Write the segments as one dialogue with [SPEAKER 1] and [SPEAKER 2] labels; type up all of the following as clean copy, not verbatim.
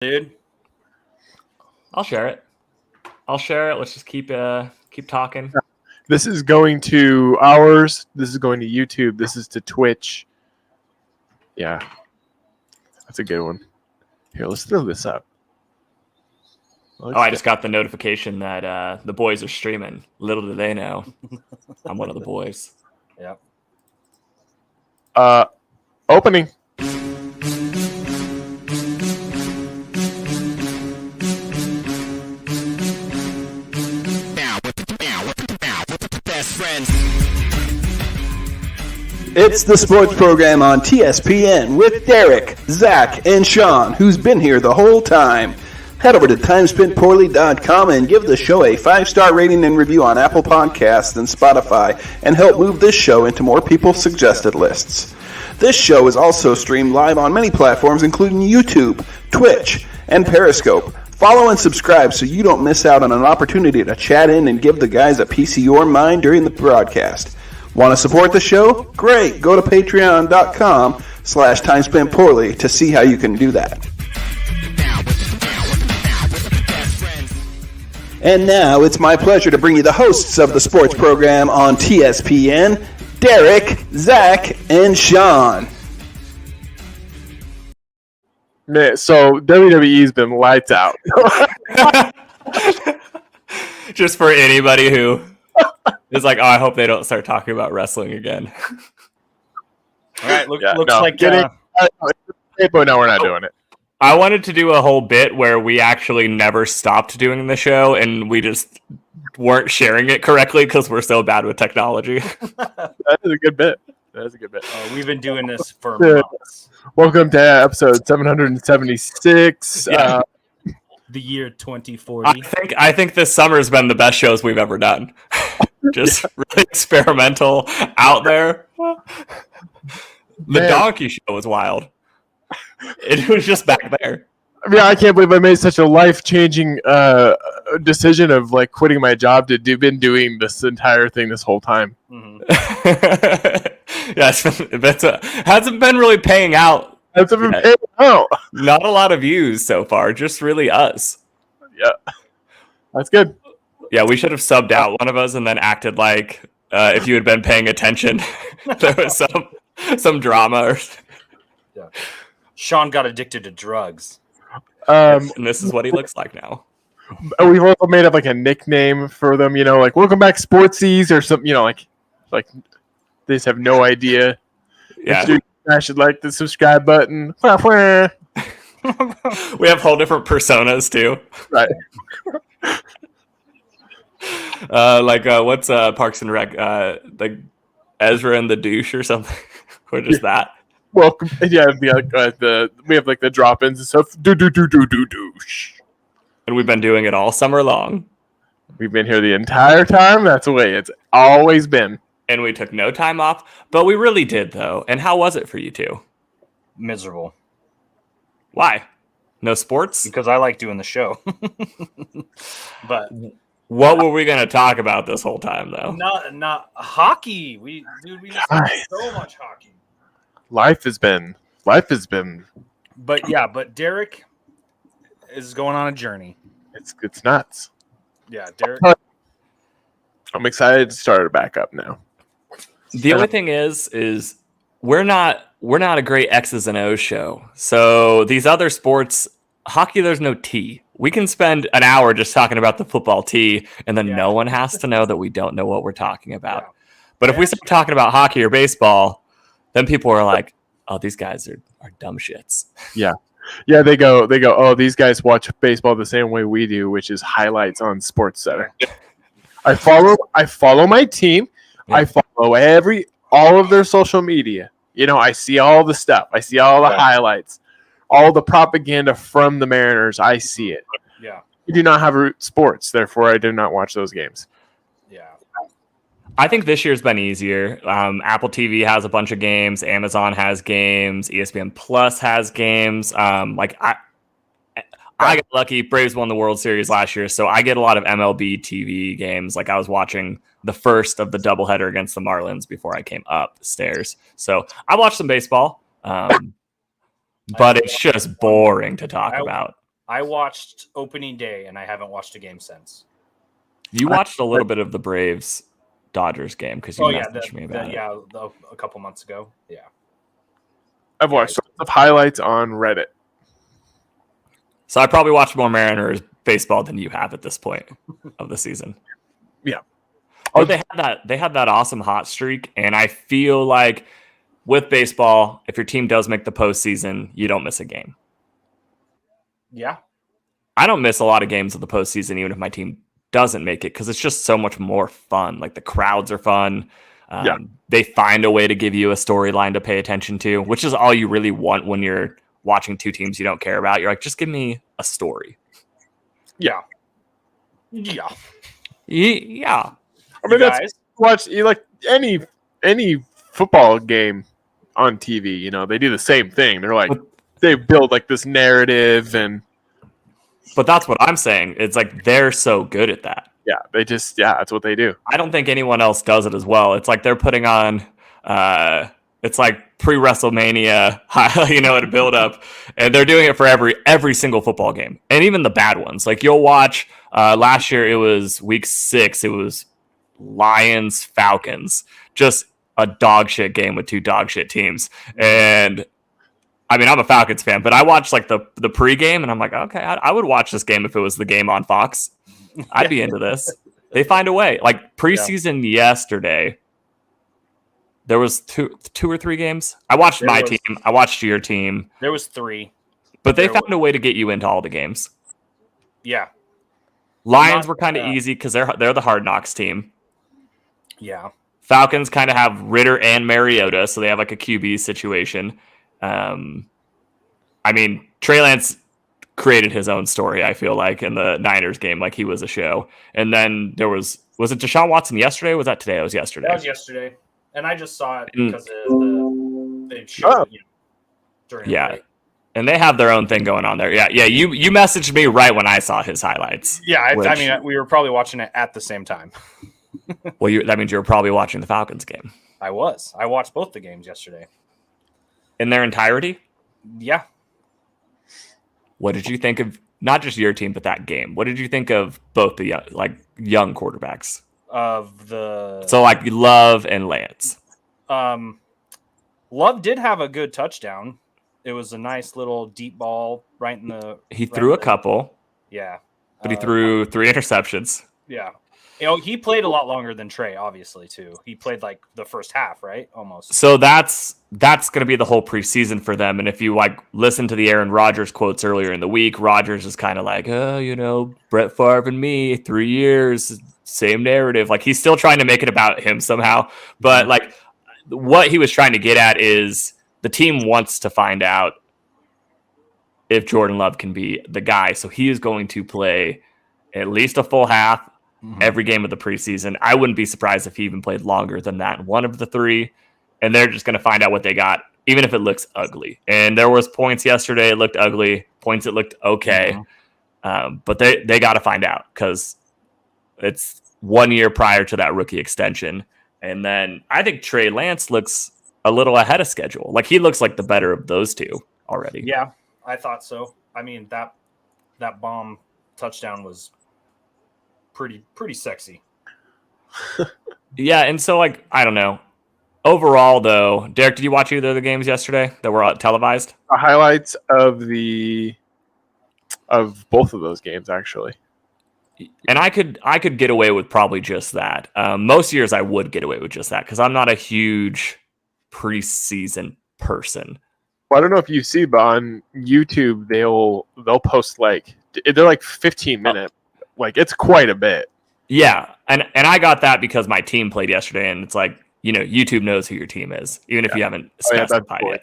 [SPEAKER 1] dude.
[SPEAKER 2] I'll share it. Let's just keep talking.
[SPEAKER 3] This is going to ours. This is going to YouTube. This is to Twitch. Yeah. That's a good one. Here, let's throw this up.
[SPEAKER 2] I just got the notification that the boys are streaming. Little do they know, I'm one of the boys.
[SPEAKER 1] Yep.
[SPEAKER 3] Opening.
[SPEAKER 4] It's the sports program on TSPN with Derek, Zach, and Sean, who's been here the whole time. Head over to timespentpoorly.com and give the show a 5-star rating and review on Apple Podcasts and Spotify, and help move this show into more people's suggested lists. This show is also streamed live on many platforms, including YouTube, Twitch, and Periscope. Follow and subscribe so you don't miss out on an opportunity to chat in and give the guys a piece of your mind during the broadcast. Want to support the show? Great! Go to patreon.com/timespentpoorly to see how you can do that. And now it's my pleasure to bring you the hosts of the sports program on TSPN, Derek, Zach, and Sean.
[SPEAKER 3] Man, so WWE's been lights out.
[SPEAKER 2] Just for anybody who is like, oh, I hope they don't start talking about wrestling again.
[SPEAKER 1] All right, looks
[SPEAKER 3] no,
[SPEAKER 1] like
[SPEAKER 3] but no, we're not doing it.
[SPEAKER 2] I wanted to do a whole bit where we actually never stopped doing the show and we just weren't sharing it correctly because we're so bad with technology.
[SPEAKER 3] That is a good bit.
[SPEAKER 1] we've been doing this for months.
[SPEAKER 3] Welcome to episode 776.
[SPEAKER 2] Yeah.
[SPEAKER 1] The year 2040.
[SPEAKER 2] I think this summer's been the best shows we've ever done. Just really experimental, out there. The Donkey Show was wild. It was just back there.
[SPEAKER 3] I mean, I can't believe I made such a life-changing decision of like quitting my job to been doing this entire thing this whole time.
[SPEAKER 1] Mm-hmm.
[SPEAKER 2] Hasn't been really paying out.
[SPEAKER 3] Not a
[SPEAKER 2] lot of views so far, just really us.
[SPEAKER 3] Yeah, that's good.
[SPEAKER 2] Yeah, we should have subbed out one of us and then acted like if you had been paying attention, there was some drama.
[SPEAKER 1] Yeah. Sean got addicted to drugs.
[SPEAKER 2] And this is what he looks like now.
[SPEAKER 3] We've also made up like a nickname for them, like "Welcome Back Sportsies" or something, like they just have no idea.
[SPEAKER 2] Yeah,
[SPEAKER 3] I should like the subscribe button.
[SPEAKER 2] We have whole different personas too.
[SPEAKER 3] Right.
[SPEAKER 2] What's Parks and Rec? Like Ezra and the douche or something, or just that.
[SPEAKER 3] Welcome. Yeah, it'd be like we have like the drop-ins and stuff. Douche.
[SPEAKER 2] And we've been doing it all summer long.
[SPEAKER 3] We've been here the entire time. That's the way it's always been.
[SPEAKER 2] And we took no time off, but we really did though. And how was it for you two?
[SPEAKER 1] Miserable.
[SPEAKER 2] Why? No sports?
[SPEAKER 1] Because I like doing the show. But
[SPEAKER 2] what were we going to talk about this whole time though?
[SPEAKER 1] Not hockey. We just have so much hockey.
[SPEAKER 3] Life has been.
[SPEAKER 1] But Derek is going on a journey.
[SPEAKER 3] It's nuts.
[SPEAKER 1] Yeah, Derek.
[SPEAKER 3] I'm excited to start it back up now.
[SPEAKER 2] The only thing is we're not a great X's and O's show. So these other sports, hockey, there's no T. We can spend an hour just talking about the football T, and then no one has to know that we don't know what we're talking about. Yeah. But if we start talking about hockey or baseball, then people are like, "Oh, these guys are dumb shits."
[SPEAKER 3] Yeah. Yeah, they go, "Oh, these guys watch baseball the same way we do, which is highlights on Sports Center." I follow my team. Yeah. I follow all of their social media. I see all the stuff. I see all the highlights, all the propaganda from the Mariners. I see it.
[SPEAKER 1] Yeah.
[SPEAKER 3] We do not have root sports, therefore I do not watch those games.
[SPEAKER 1] Yeah.
[SPEAKER 2] I think this year's been easier. Apple TV has a bunch of games. Amazon has games. ESPN Plus has games. I got lucky. Braves won the World Series last year, so I get a lot of MLB TV games. Like I was watching the first of the doubleheader against the Marlins before I came upstairs. So I watched some baseball, but it's just boring to talk about.
[SPEAKER 1] I watched opening day, and I haven't watched a game since.
[SPEAKER 2] You watched a little bit of the Braves Dodgers game because you messaged me about it.
[SPEAKER 1] Yeah, a couple months ago. Yeah.
[SPEAKER 3] I've watched some highlights on Reddit.
[SPEAKER 2] So I probably watched more Mariners baseball than you have at this point of the season.
[SPEAKER 3] Yeah.
[SPEAKER 2] But they had that awesome hot streak, and I feel like with baseball, if your team does make the postseason, you don't miss a game.
[SPEAKER 1] Yeah.
[SPEAKER 2] I don't miss a lot of games of the postseason, even if my team doesn't make it, because it's just so much more fun. Like the crowds are fun. They find a way to give you a storyline to pay attention to, which is all you really want when you're watching two teams you don't care about. You're like, just give me a story.
[SPEAKER 1] Yeah. Yeah.
[SPEAKER 2] Yeah.
[SPEAKER 3] I mean, that's watch like any football game on TV. You know, they do the same thing. They're like they build like this narrative,
[SPEAKER 2] but that's what I'm saying. It's like they're so good at that.
[SPEAKER 3] Yeah, that's what they do.
[SPEAKER 2] I don't think anyone else does it as well. It's like they're putting on. It's like pre-WrestleMania, at a build-up, and they're doing it for every single football game, and even the bad ones. Like you'll watch. Last year it was week 6. It was Lions Falcons, just a dog shit game with two dog shit teams. And I mean, I'm a Falcons fan, but I watched like the pregame, and I'm like, okay, I would watch this game if it was the game on Fox. I'd be into this. They find a way. Like preseason yesterday, there was two or three games. I watched team. I watched your team.
[SPEAKER 1] There was 3.
[SPEAKER 2] But they found a way to get you into all the games.
[SPEAKER 1] Yeah.
[SPEAKER 2] Lions were kind of easy because they're the Hard Knocks team.
[SPEAKER 1] Yeah.
[SPEAKER 2] Falcons kind of have Ritter and Mariota, so they have like a QB situation. I mean, Trey Lance created his own story, I feel like, in the Niners game, like he was a show. And then there was it Deshaun Watson yesterday? Or was that today? It was yesterday.
[SPEAKER 1] That was yesterday. And I just saw it because they showed it during the day.
[SPEAKER 2] And they have their own thing going on there. Yeah. You messaged me right when I saw his highlights.
[SPEAKER 1] Yeah, I mean, we were probably watching it at the same time.
[SPEAKER 2] Well, that means you were probably watching the Falcons game.
[SPEAKER 1] I was. I watched both the games yesterday.
[SPEAKER 2] In their entirety?
[SPEAKER 1] Yeah.
[SPEAKER 2] What did you think of not just your team, but that game? What did you think of both the young quarterbacks? So like Love and Lance.
[SPEAKER 1] Love did have a good touchdown. It was a nice little deep ball right in the.
[SPEAKER 2] He threw a couple.
[SPEAKER 1] Yeah.
[SPEAKER 2] But he threw 3 interceptions.
[SPEAKER 1] Yeah. He played a lot longer than Trey, obviously, too. He played like the first half, right? Almost.
[SPEAKER 2] So that's going to be the whole preseason for them. And if you listen to the Aaron Rodgers quotes earlier in the week, Rodgers is kind of like, Brett Favre and me, 3 years, same narrative. Like he's still trying to make it about him somehow. But like what he was trying to get at is the team wants to find out if Jordan Love can be the guy. So he is going to play at least a full half every game of the preseason. I wouldn't be surprised if he even played longer than that in one of the 3. And they're just going to find out what they got, even if it looks ugly. And there was points yesterday it looked ugly, points it looked okay. But they got to find out because it's 1 year prior to that rookie extension. And then I think Trey Lance looks a little ahead of schedule. Like he looks like the better of those two already.
[SPEAKER 1] Yeah, I thought so. I mean, that bomb touchdown was pretty sexy.
[SPEAKER 2] Yeah, and so I don't know. Overall, though, Derek, did you watch either of the games yesterday that were televised?
[SPEAKER 3] The highlights of both of those games, actually.
[SPEAKER 2] And I could get away with probably just that. Most years I would get away with just that because I'm not a huge preseason person.
[SPEAKER 3] Well, I don't know if you see, but on YouTube they'll post they're 15 minute. It's quite a bit.
[SPEAKER 2] Yeah, and I got that because my team played yesterday, and it's YouTube knows who your team is, even if you haven't specified it.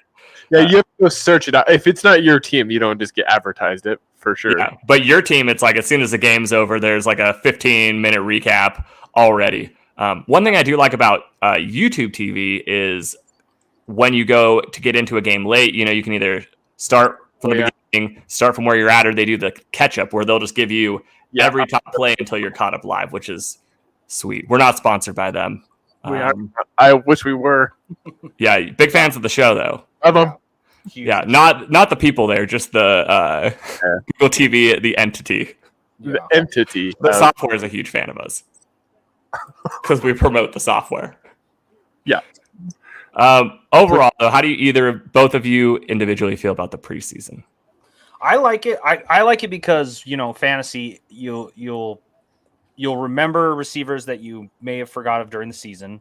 [SPEAKER 3] Yeah, you have to go search it out. If it's not your team, you don't just get advertised it for sure.
[SPEAKER 2] Yeah, but your team, it's as soon as the game's over, there's a 15-minute recap already. One thing I do like about YouTube TV is when you go to get into a game late, you can either start from the beginning, start from where you're at, or they do the catch up where they'll just give you every top play until you're caught up live, which is sweet. We're not sponsored by them.
[SPEAKER 3] I wish we were.
[SPEAKER 2] Yeah, big fans of the show though.
[SPEAKER 1] Huge.
[SPEAKER 2] Yeah, not the people there, just the Google TV, the entity.
[SPEAKER 3] The entity.
[SPEAKER 2] The software is a huge fan of us because we promote the software.
[SPEAKER 3] Yeah.
[SPEAKER 2] Overall, though, how do both of you individually feel about the preseason?
[SPEAKER 1] I like it. I like it because fantasy you'll remember receivers that you may have forgot of during the season,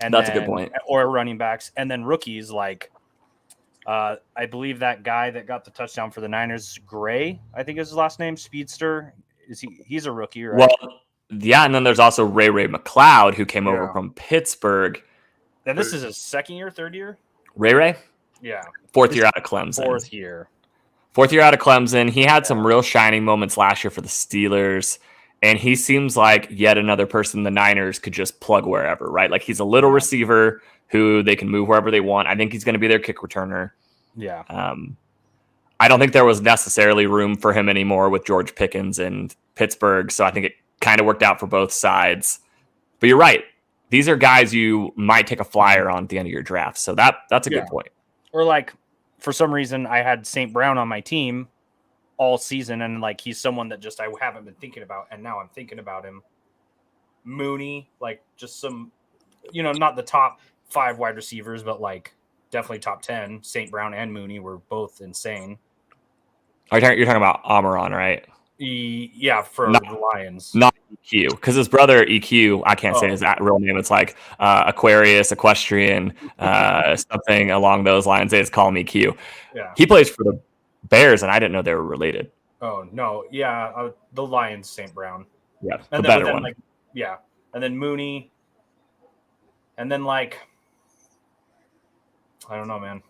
[SPEAKER 1] and
[SPEAKER 2] that's a good point.
[SPEAKER 1] Or running backs, and then rookies like I believe that guy that got the touchdown for the Niners, Gray, I think is his last name, Speedster. He's a rookie, right?
[SPEAKER 2] Well, yeah, and then there's also Ray McLeod who came over from Pittsburgh.
[SPEAKER 1] And this is his second year, third year?
[SPEAKER 2] Ray?
[SPEAKER 1] Yeah.
[SPEAKER 2] Fourth year out of Clemson. Fourth year out of Clemson. He had some real shining moments last year for the Steelers, and he seems like yet another person the Niners could just plug wherever, right? Like he's a little receiver who they can move wherever they want. I think he's going to be their kick returner.
[SPEAKER 1] Yeah.
[SPEAKER 2] I don't think there was necessarily room for him anymore with George Pickens and Pittsburgh, so I think it kind of worked out for both sides. But you're right. These are guys you might take a flyer on at the end of your draft. So that's a good point.
[SPEAKER 1] Or like, for some reason, I had St. Brown on my team all season, and like he's someone that just I haven't been thinking about, and now I'm thinking about him. Mooney, like just some, not the top 5 wide receivers, but like definitely top 10. St. Brown and Mooney were both insane.
[SPEAKER 2] You're talking about Amaron, right?
[SPEAKER 1] Yeah, for the Lions.
[SPEAKER 2] Not EQ, because his brother EQ, I can't say his real name. It's like Aquarius, Equestrian, something along those lines. They just call him EQ.
[SPEAKER 1] Yeah.
[SPEAKER 2] He plays for the Bears, and I didn't know they were related.
[SPEAKER 1] Oh, no. Yeah, the Lions, St. Brown.
[SPEAKER 2] Yeah,
[SPEAKER 1] and
[SPEAKER 2] the better one.
[SPEAKER 1] Like, yeah, and then Mooney. And then, like, I don't know, man.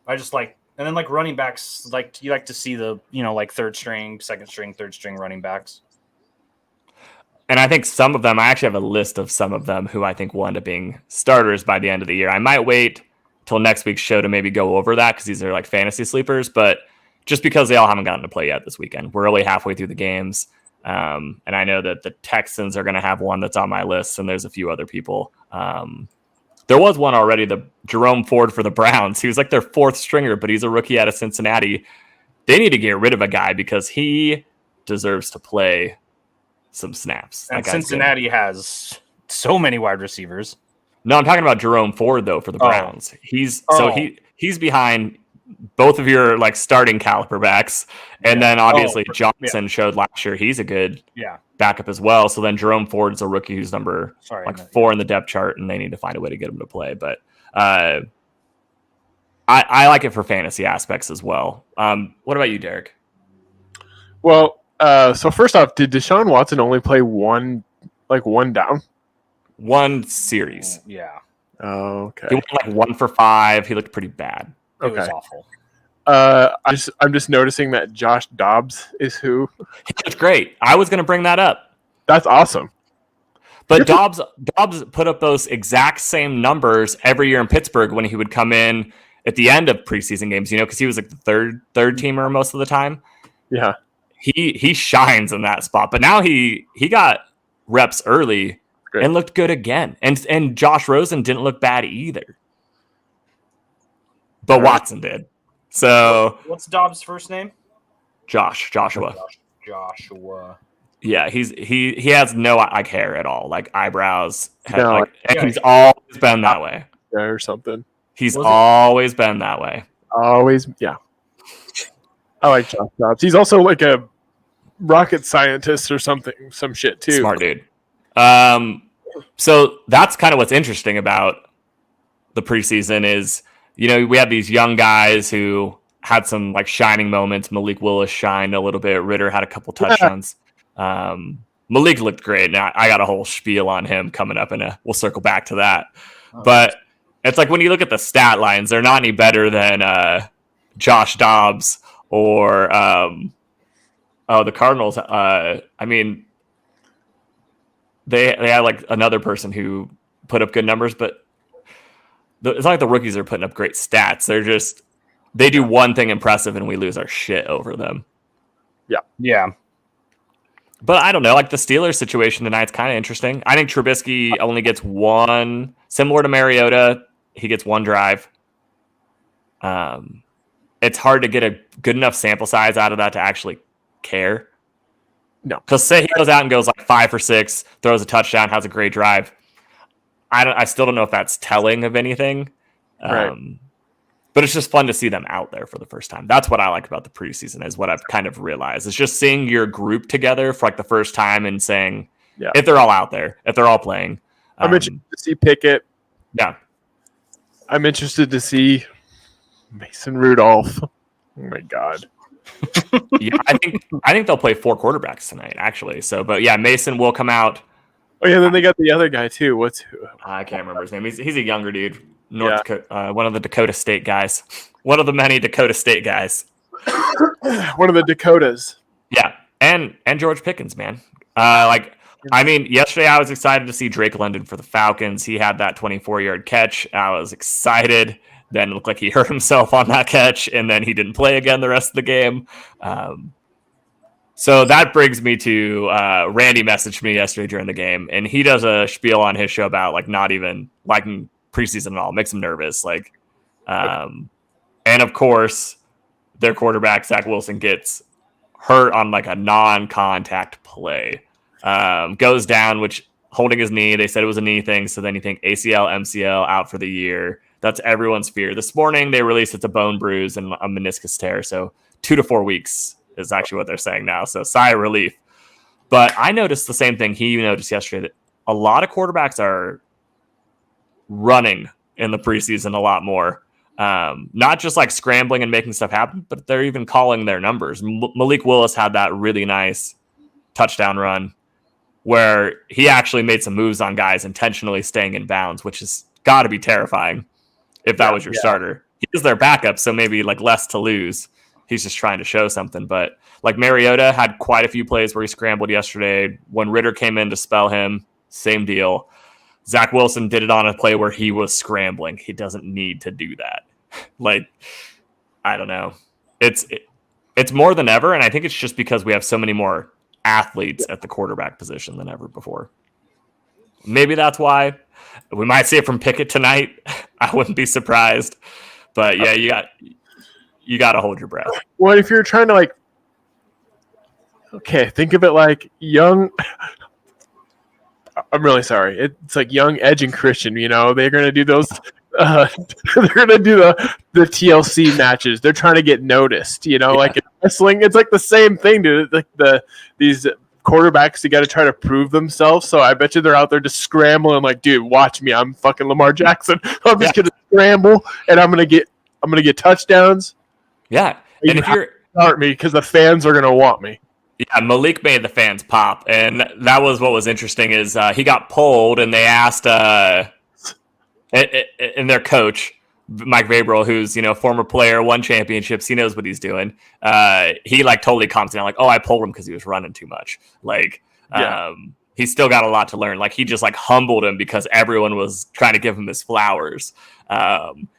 [SPEAKER 1] I just like, and then like running backs, like you like to see the, like third string, second string, third string running backs.
[SPEAKER 2] And I think some of them, I actually have a list of some of them who I think will end up being starters by the end of the year. I might wait till next week's show to maybe go over that because these are like fantasy sleepers, but just because they all haven't gotten to play yet this weekend. We're only halfway through the games. And I know that the Texans are going to have one that's on my list, and there's a few other people. There was one already, the Jerome Ford for the Browns. He was like their 4th stringer, but he's a rookie out of Cincinnati. They need to get rid of a guy because he deserves to play some snaps.
[SPEAKER 1] And Cincinnati has so many wide receivers.
[SPEAKER 2] No, I'm talking about Jerome Ford though for the Browns. He's behind both of your like starting caliber backs, and then obviously Johnson showed last year he's a good backup as well. So then Jerome Ford's a rookie who's number 4 in the depth chart, and they need to find a way to get him to play. But I like it for fantasy aspects as well. What about you, Derek?
[SPEAKER 3] Well, so first off, did Deshaun Watson only play one down?
[SPEAKER 2] One series.
[SPEAKER 1] Yeah.
[SPEAKER 3] Oh, okay.
[SPEAKER 2] He went like 1 for 5. He looked pretty bad.
[SPEAKER 1] It was awful.
[SPEAKER 3] I'm just noticing that Josh Dobbs is who.
[SPEAKER 2] That's great. I was going to bring that up.
[SPEAKER 3] That's awesome.
[SPEAKER 2] But Dobbs put up those exact same numbers every year in Pittsburgh when he would come in at the end of preseason games, because he was like the third teamer most of the time.
[SPEAKER 3] Yeah.
[SPEAKER 2] He shines in that spot. But now he got reps early and looked good again. And Josh Rosen didn't look bad either. But Watson did. So
[SPEAKER 1] what's Dobbs' first name?
[SPEAKER 2] Joshua.
[SPEAKER 1] Joshua.
[SPEAKER 2] Yeah, he has no like hair at all, like eyebrows. He's always been that way.
[SPEAKER 3] Or something.
[SPEAKER 2] He's always been that way.
[SPEAKER 3] Always, yeah. I like Josh Dobbs. He's also like a rocket scientist or something, some shit too.
[SPEAKER 2] Smart dude. So that's kind of what's interesting about the preseason is, we have these young guys who had some like shining moments. Malik Willis shined a little bit. Ritter had a couple touchdowns. Malik looked great. Now I got a whole spiel on him coming up, and we'll circle back to that. But it's like when you look at the stat lines, they're not any better than Josh Dobbs or the Cardinals. They had like another person who put up good numbers, but it's not like the rookies are putting up great stats. They do one thing impressive and we lose our shit over them.
[SPEAKER 3] Yeah.
[SPEAKER 1] Yeah.
[SPEAKER 2] But I don't know, like the Steelers situation tonight's kind of interesting. I think Trubisky only gets one, similar to Mariota. He gets one drive. it's hard to get a good enough sample size out of that to actually care.
[SPEAKER 3] No.
[SPEAKER 2] Because say he goes out and goes like 5 for 6, throws a touchdown, has a great drive. I still don't know if that's telling of anything.
[SPEAKER 3] Right.
[SPEAKER 2] But it's just fun to see them out there for the first time. That's what I like about the preseason, is what I've kind of realized. It's just seeing your group together for like the first time and saying, if they're all out there, if they're all playing.
[SPEAKER 3] I'm interested to see Pickett.
[SPEAKER 2] Yeah.
[SPEAKER 3] I'm interested to see Mason Rudolph. Oh my God.
[SPEAKER 2] Yeah, I think they'll play 4 quarterbacks tonight, actually. So, but yeah, Mason will come out.
[SPEAKER 3] Oh yeah, then they got the other guy too.
[SPEAKER 2] I can't remember his name. He's a younger dude. North Dakota, one of the Dakota State guys. One of the many Dakota State guys.
[SPEAKER 3] One of the Dakotas.
[SPEAKER 2] Yeah, and George Pickens, man. Yesterday I was excited to see Drake London for the Falcons. He had that 24-yard catch. I was excited. Then it looked like he hurt himself on that catch, and then he didn't play again the rest of the game. So that brings me to Randy messaged me yesterday during the game, and he does a spiel on his show about like not even liking preseason at all, makes him nervous. And of course, their quarterback Zach Wilson gets hurt on like a non-contact play, goes down, which holding his knee. They said it was a knee thing, so then you think ACL, MCL out for the year. That's everyone's fear. This morning they released it's a bone bruise and a meniscus tear, so 2 to 4 weeks is actually what they're saying now. So sigh of relief. But I noticed the same thing he noticed yesterday, that a lot of quarterbacks are running in the preseason a lot more. Not just like scrambling and making stuff happen, but they're even calling their numbers. Malik Willis had that really nice touchdown run where he actually made some moves on guys intentionally staying in bounds, which has got to be terrifying if that was your starter. He is their backup, so maybe like less to lose. He's just trying to show something. But like Mariota had quite a few plays where he scrambled yesterday. When Ritter came in to spell him, same deal. Zach Wilson did it on a play where he was scrambling. He doesn't need to do that. I don't know. It's more than ever, and I think it's just because we have so many more athletes at the quarterback position than ever before. Maybe that's why. We might see it from Pickett tonight. I wouldn't be surprised. But yeah, you got to hold your breath.
[SPEAKER 3] Well, if you're trying to think of it like young. I'm really sorry. It's like young Edge and Christian. They're going to do those. They're going to do the TLC matches. They're trying to get noticed. Like in wrestling, it's like the same thing, dude. Like these quarterbacks, you got to try to prove themselves. So I bet you they're out there just scrambling. Like, dude, watch me. I'm fucking Lamar Jackson. I'm just going to scramble, and I'm going to get touchdowns.
[SPEAKER 2] Yeah, and if you're
[SPEAKER 3] start me because the fans are going to want me.
[SPEAKER 2] Yeah, Malik made the fans pop, and that was what was interesting is he got pulled, and they asked and their coach, Mike Vrabel, who's former player, won championships, he knows what he's doing. He totally calms down, oh, I pulled him because he was running too much. He's still got a lot to learn. He just humbled him because everyone was trying to give him his flowers.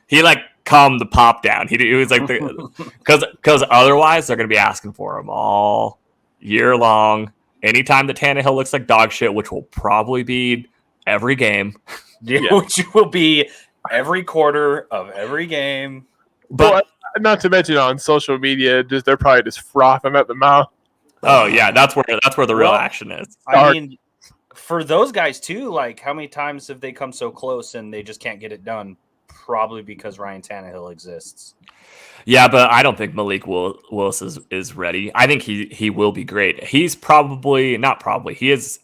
[SPEAKER 2] He calmed the pop down. He was because otherwise they're going to be asking for him all year long. Anytime that Tannehill looks like dog shit, which will probably be every game,
[SPEAKER 1] which will be every quarter of every game.
[SPEAKER 3] But not to mention on social media, they're probably just frothing at the mouth.
[SPEAKER 2] Oh yeah, that's where the real action is.
[SPEAKER 1] I mean, for those guys too, how many times have they come so close and they just can't get it done? Probably because Ryan Tannehill exists.
[SPEAKER 2] Yeah, but I don't think Malik Willis is ready. I think he will be great. He's he is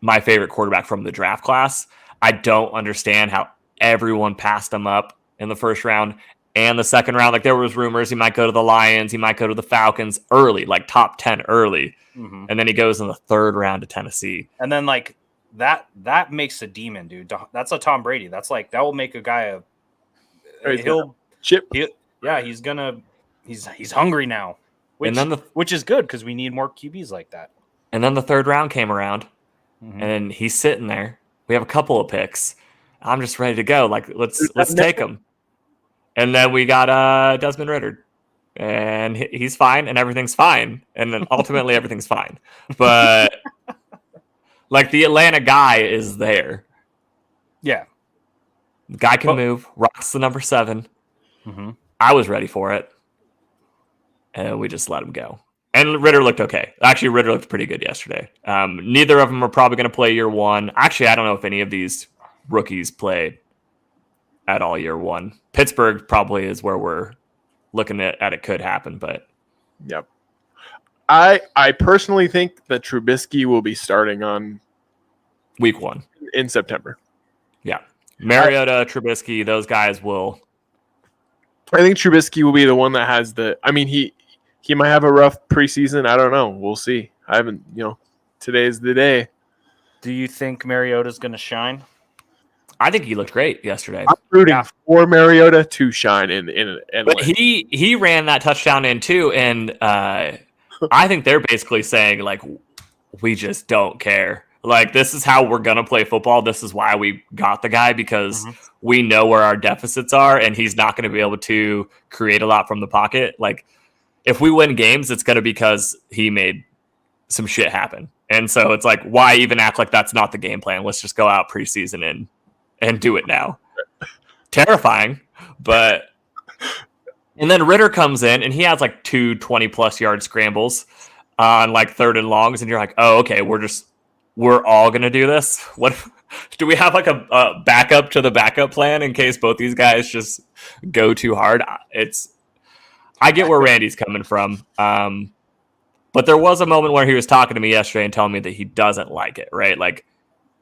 [SPEAKER 2] my favorite quarterback from the draft class. I don't understand how everyone passed him up in the first round and the second round. There was rumors he might go to the Lions, he might go to the Falcons early, top 10 early. Mm-hmm. And then he goes in the third round to Tennessee.
[SPEAKER 1] And then that makes a demon, dude. That's a Tom Brady. That's that will make a guy he's hungry now. Which is good because we need more QBs like that.
[SPEAKER 2] And then the third round came around, and he's sitting there. We have a couple of picks. I'm just ready to go. Let's take him. And then we got Desmond Ritter, and he's fine, and everything's fine, and then ultimately everything's fine. But the Atlanta guy is there.
[SPEAKER 1] Yeah,
[SPEAKER 2] the guy can move. Rock's the number 7. Mm-hmm. I was ready for it. and we just let him go. And Ritter looked okay. Actually, Ritter looked pretty good yesterday. Neither of them are probably going to play year one. Actually, I don't know if any of these rookies played at all year one. Pittsburgh probably is where we're looking at it could happen, but
[SPEAKER 3] Yep. I personally think that Trubisky will be starting on
[SPEAKER 2] week one
[SPEAKER 3] in September.
[SPEAKER 2] Yeah. Mariota, Trubisky, those guys will.
[SPEAKER 3] I think Trubisky will be the one that has he might have a rough preseason. I don't know. We'll see. I haven't, today's the day.
[SPEAKER 1] Do you think Mariota's going to shine?
[SPEAKER 2] I think he looked great yesterday.
[SPEAKER 3] I'm rooting for Mariota to shine in
[SPEAKER 2] but he ran that touchdown in too, and I think they're basically saying like, we just don't care. Like, this is how we're gonna play football. This is why we got the guy, because we know where our deficits are, and he's not going to be able to create a lot from the pocket. Like, if we win games, it's going to be because he made some shit happen. And so it's like, why even act like that's not the game plan? Let's just go out preseason and do it now. Terrifying, but... And then Ritter comes in, and he has like 2 20-plus yard scrambles on like 3rd and longs, and you're like, oh, okay, we're all going to do this? What do we have like a backup to the backup plan in case both these guys just go too hard? I get where Randy's coming from. But there was a moment where he was talking to me yesterday and telling me that he doesn't like it, right? Like,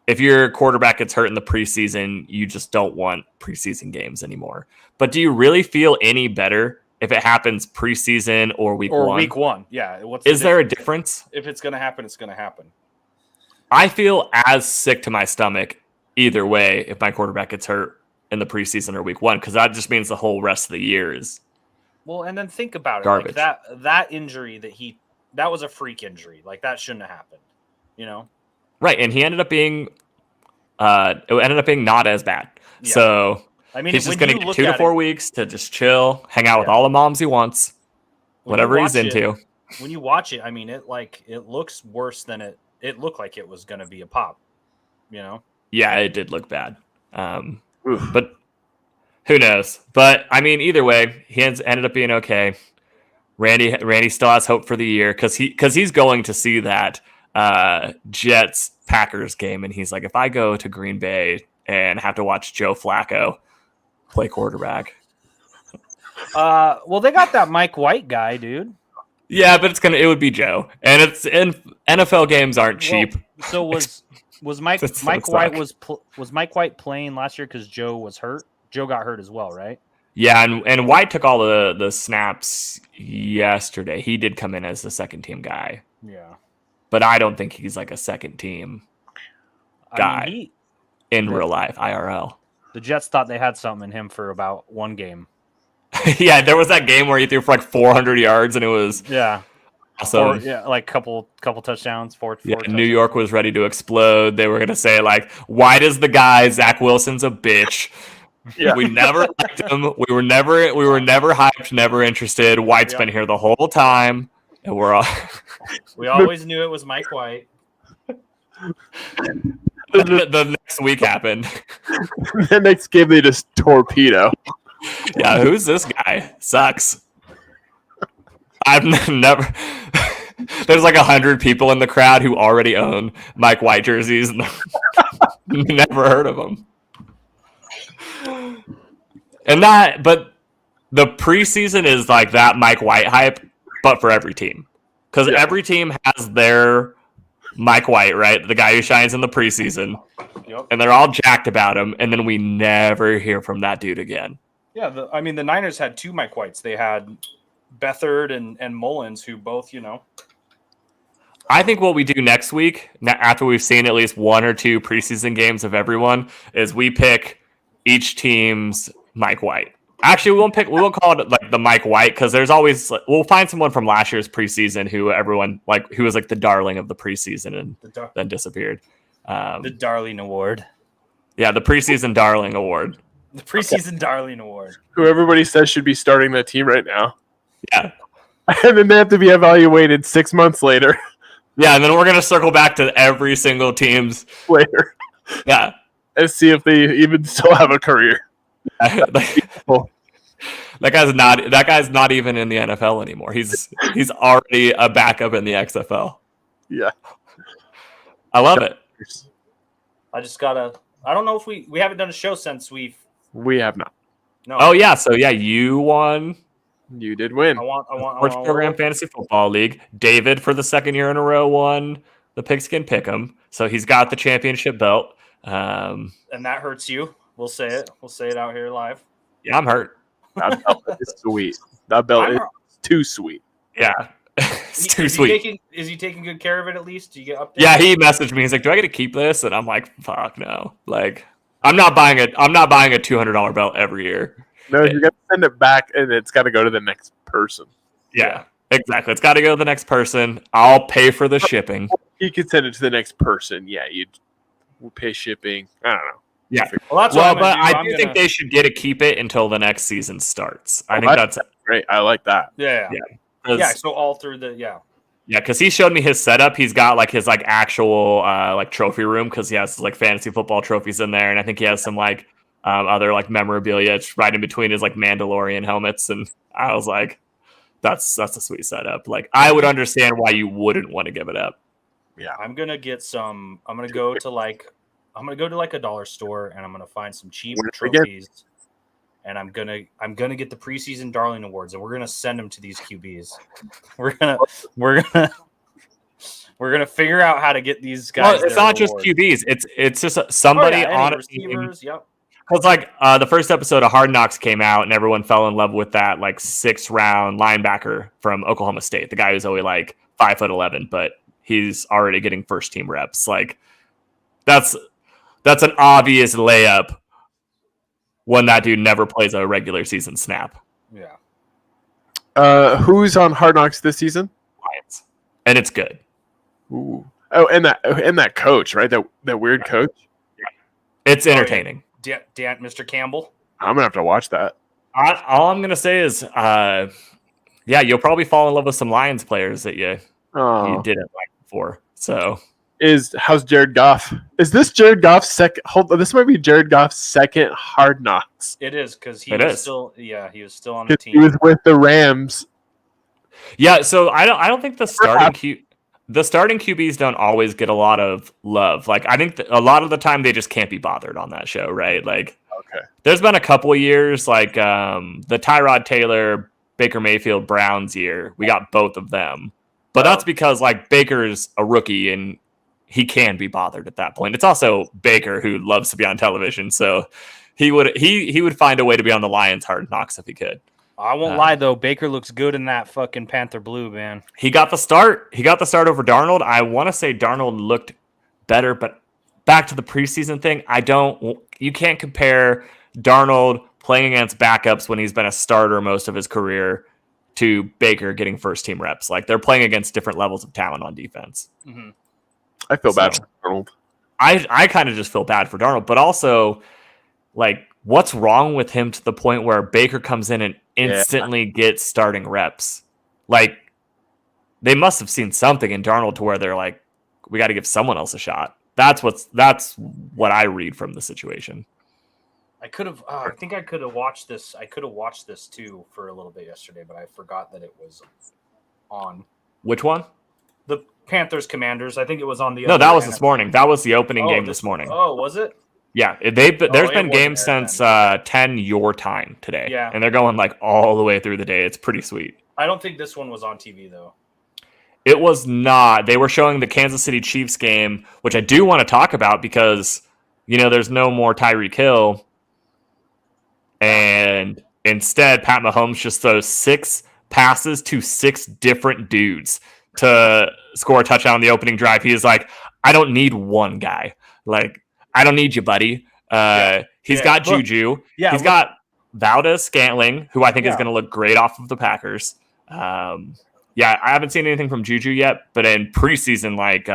[SPEAKER 2] if your quarterback gets hurt in the preseason, you just don't want preseason games anymore. But do you really feel any better if it happens preseason or week one?
[SPEAKER 1] Or week one, yeah.
[SPEAKER 2] Is there a difference?
[SPEAKER 1] If it's going to happen, it's going to happen.
[SPEAKER 2] I feel as sick to my stomach either way if my quarterback gets hurt in the preseason or week one, because that just means the whole rest of the year is
[SPEAKER 1] well. And then think about
[SPEAKER 2] garbage.
[SPEAKER 1] it, like that injury that was a freak injury. Like, that shouldn't have happened,
[SPEAKER 2] Right, and he ended up being not as bad. Yeah. So I mean, he's just going to get 2 to 4 weeks to just chill, hang out with all the moms he wants, whatever he's into.
[SPEAKER 1] When you watch it, I mean, it looks worse than it looked like it was going to be a pop,
[SPEAKER 2] Yeah, it did look bad. But who knows? But I mean, either way, he ended up being okay. Randy still has hope for the year because he's going to see that Jets Packers game, and he's like, if I go to Green Bay and have to watch Joe Flacco play quarterback.
[SPEAKER 1] Well, they got that Mike White guy, dude.
[SPEAKER 2] Yeah, but it would be Joe, and it's in NFL games aren't cheap.
[SPEAKER 1] Well, so was Mike White was Mike White playing last year because Joe was hurt? Joe got hurt as well, right?
[SPEAKER 2] Yeah, and White took all the snaps yesterday. He did come in as the second team guy.
[SPEAKER 1] Yeah,
[SPEAKER 2] but I don't think he's like a second team guy in real life IRL.
[SPEAKER 1] The Jets thought they had something in him for about one game.
[SPEAKER 2] Yeah, there was that game where he threw for like 400 yards, and it was awesome.
[SPEAKER 1] Like couple touchdowns. Four
[SPEAKER 2] New York was ready to explode. They were gonna say like, "Why does the guy Zach Wilson's a bitch?" Yeah. We never liked him. We were never hyped, never interested. White's been here the whole time, and we're all.
[SPEAKER 1] We always knew it was Mike White.
[SPEAKER 2] The next week happened.
[SPEAKER 3] The next game they just torpedo.
[SPEAKER 2] Yeah, who's this guy? Sucks. I've never. There's like 100 people in the crowd who already own Mike White jerseys. Never heard of him. But the preseason is like that Mike White hype, but for every team, because every team has their Mike White, right? The guy who shines in the preseason, and they're all jacked about him, and then we never hear from that dude again.
[SPEAKER 1] Yeah, the Niners had 2 Mike Whites. They had Beathard and Mullins, who both,
[SPEAKER 2] I think what we do next week, after we've seen at least 1 or 2 preseason games of everyone, is we pick each team's Mike White. Actually, we won't call it like the Mike White, because there's always we'll find someone from last year's preseason who everyone who was like the darling of the preseason and then disappeared.
[SPEAKER 1] The Darling Award.
[SPEAKER 2] Yeah, the preseason Darling Award.
[SPEAKER 1] The preseason Darling Award.
[SPEAKER 3] Who everybody says should be starting that team right now.
[SPEAKER 2] Yeah.
[SPEAKER 3] And then they have to be evaluated 6 months later.
[SPEAKER 2] Yeah, and then we're going to circle back to every single team's
[SPEAKER 3] later.
[SPEAKER 2] Yeah.
[SPEAKER 3] And see if they even still have a career.
[SPEAKER 2] That guy's not even in the NFL anymore. He's already a backup in the XFL.
[SPEAKER 3] Yeah.
[SPEAKER 2] I love it.
[SPEAKER 1] I just gotta. I don't know if we haven't done a show since we
[SPEAKER 3] have not.
[SPEAKER 1] No.
[SPEAKER 2] Oh yeah, so yeah, you won.
[SPEAKER 3] You did win.
[SPEAKER 1] I want
[SPEAKER 2] Sports Program Fantasy Football League. David, for the second year in a row, won the Pigskin Pick'em. So he's got the championship belt.
[SPEAKER 1] And that hurts you. We'll say it. We'll say it out here live.
[SPEAKER 2] Yeah, I'm hurt.
[SPEAKER 3] That belt is sweet. That belt is too sweet.
[SPEAKER 2] Yeah. It's too sweet.
[SPEAKER 1] Is he taking good care of it at least? Do you get updates?
[SPEAKER 2] Yeah, he messaged me. He's like, "Do I get to keep this?" And I'm like, "Fuck no!" Like, I'm not buying a $200 belt every year.
[SPEAKER 3] No, you got to send it back, and it's got to go to the next person.
[SPEAKER 2] Yeah, exactly. It's got to go to the next person. I'll pay for the shipping.
[SPEAKER 3] You could send it to the next person. Yeah, we'll pay shipping. I don't know.
[SPEAKER 2] Yeah.
[SPEAKER 1] Well,
[SPEAKER 2] but I do think they should get to keep it until the next season starts. I think that's
[SPEAKER 3] great. I like that.
[SPEAKER 1] Yeah. So all through the Yeah,
[SPEAKER 2] because he showed me his setup. He's got like his like actual like trophy room because he has like fantasy football trophies in there, and I think he has some like other like memorabilia right in between his like Mandalorian helmets. And I was like, that's a sweet setup. Like, I would understand why you wouldn't want to give it up.
[SPEAKER 3] Yeah,
[SPEAKER 1] I'm gonna get some. I'm gonna go to like a dollar store, and I'm gonna find some cheap trophies. And I'm gonna get the preseason Darling Awards, and we're gonna send them to these QBs. We're gonna figure out how to get these guys.
[SPEAKER 2] Well, it's not just QBs. It's just somebody on
[SPEAKER 1] receivers. Yep.
[SPEAKER 2] Because like the first episode of Hard Knocks came out, and everyone fell in love with that like 6th round linebacker from Oklahoma State, the guy who's only like 5'11", but he's already getting first team reps. Like that's an obvious layup when that dude never plays a regular season snap.
[SPEAKER 1] Yeah.
[SPEAKER 3] Who's on Hard Knocks this season?
[SPEAKER 2] Lions, and it's good.
[SPEAKER 3] Ooh. Oh, and that coach, right? That weird coach.
[SPEAKER 2] Yeah. It's entertaining.
[SPEAKER 1] Mr. Campbell.
[SPEAKER 3] I'm gonna have to watch that.
[SPEAKER 2] All I'm gonna say is, you'll probably fall in love with some Lions players that you didn't like before. So.
[SPEAKER 3] How's Jared Goff? Is this Jared Goff's second? This might be Jared Goff's second Hard Knocks.
[SPEAKER 1] It is because he was still on the team.
[SPEAKER 3] He was with the Rams.
[SPEAKER 2] Yeah, so I don't think the starting QBs don't always get a lot of love. Like, I think a lot of the time they just can't be bothered on that show, right? Like,
[SPEAKER 3] okay,
[SPEAKER 2] there's been a couple of years like the Tyrod Taylor, Baker Mayfield Browns year. We got both of them, but that's because like Baker's a rookie and he can be bothered at that point. It's also Baker, who loves to be on television, so he would find a way to be on the Lions Hard Knocks if he could.
[SPEAKER 1] I won't lie though, Baker looks good in that fucking Panther blue, man.
[SPEAKER 2] He got the start. He got the start over Darnold. I want to say Darnold looked better, but back to the preseason thing, you can't compare Darnold playing against backups when he's been a starter most of his career to Baker getting first team reps. Like, they're playing against different levels of talent on defense.
[SPEAKER 1] Mm-hmm.
[SPEAKER 3] I feel bad for Darnold.
[SPEAKER 2] I kind of just feel bad for Darnold, but also, like, what's wrong with him to the point where Baker comes in and instantly gets starting reps? Like, they must have seen something in Darnold to where they're like, we got to give someone else a shot. That's what I read from the situation.
[SPEAKER 1] I could have. I think I could have watched this. I could have watched this too for a little bit yesterday, but I forgot that it was on.
[SPEAKER 2] Which one?
[SPEAKER 1] The Panthers Commanders. I think it was on the.
[SPEAKER 2] No, that was this morning. That was the opening game this morning.
[SPEAKER 1] Oh, was it?
[SPEAKER 2] Yeah, there's been games since 10 your time today.
[SPEAKER 1] Yeah,
[SPEAKER 2] and they're going like all the way through the day. It's pretty sweet.
[SPEAKER 1] I don't think this one was on TV though.
[SPEAKER 2] It was not. They were showing the Kansas City Chiefs game, which I do want to talk about because, there's no more Tyreek Hill. And instead, Pat Mahomes just throws 6 passes to 6 different dudes to score a touchdown on the opening drive. He is like, I don't need one guy. Like, I don't need you, buddy. He's got Juju. He's got Valdez-Scantling, who I think is going to look great off of the Packers. I haven't seen anything from Juju yet, but in preseason, like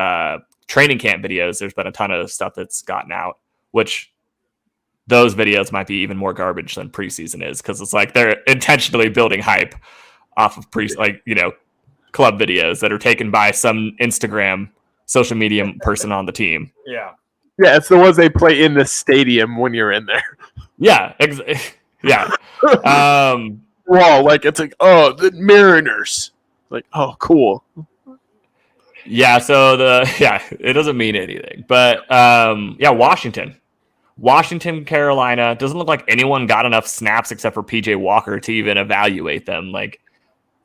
[SPEAKER 2] training camp videos, there's been a ton of stuff that's gotten out, which those videos might be even more garbage than preseason is, because it's like they're intentionally building hype off of club videos that are taken by some Instagram social media person on the team.
[SPEAKER 1] Yeah.
[SPEAKER 3] Yeah, it's the ones they play in the stadium when you're in there.
[SPEAKER 2] Yeah, yeah.
[SPEAKER 3] wall. Like it's like, oh, the Mariners. Like, oh, cool.
[SPEAKER 2] Yeah, so it doesn't mean anything. But Washington, Carolina, doesn't look like anyone got enough snaps except for PJ Walker to even evaluate them. Like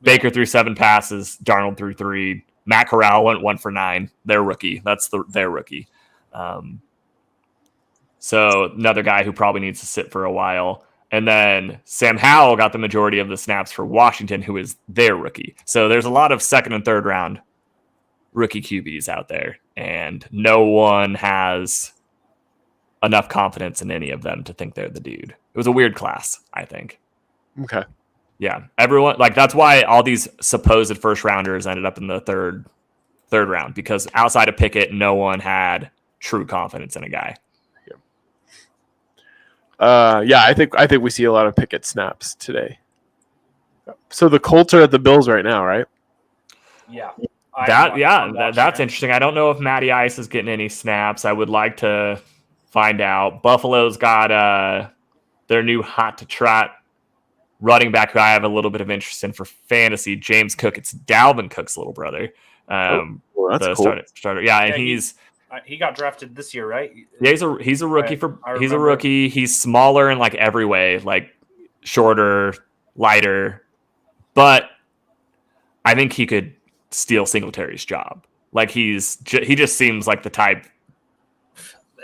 [SPEAKER 2] Baker threw 7 passes, Darnold threw 3. Matt Corral went 1 for 9. Their rookie. That's their rookie. So another guy who probably needs to sit for a while. And then Sam Howell got the majority of the snaps for Washington, who is their rookie. So there's a lot of second and third round rookie QBs out there, and no one has enough confidence in any of them to think they're the dude. It was a weird class, I think.
[SPEAKER 3] Okay.
[SPEAKER 2] Yeah, everyone, like, that's why all these supposed first rounders ended up in the third round, because outside of Pickett, no one had true confidence in a guy.
[SPEAKER 3] I think we see a lot of Pickett snaps today. So the Colts are at the Bills right now, right?
[SPEAKER 1] Yeah.
[SPEAKER 2] That's interesting. I don't know if Matty Ice is getting any snaps. I would like to find out. Buffalo's got their new hot to trot running back who I have a little bit of interest in for fantasy, James Cook. It's Dalvin Cook's little brother.
[SPEAKER 3] That's cool.
[SPEAKER 2] Starter. Yeah, and
[SPEAKER 1] he got drafted this year, right?
[SPEAKER 2] Yeah, he's a rookie he's a rookie. He's smaller in like every way, like shorter, lighter, but I think he could steal Singletary's job. Like he just seems like the type.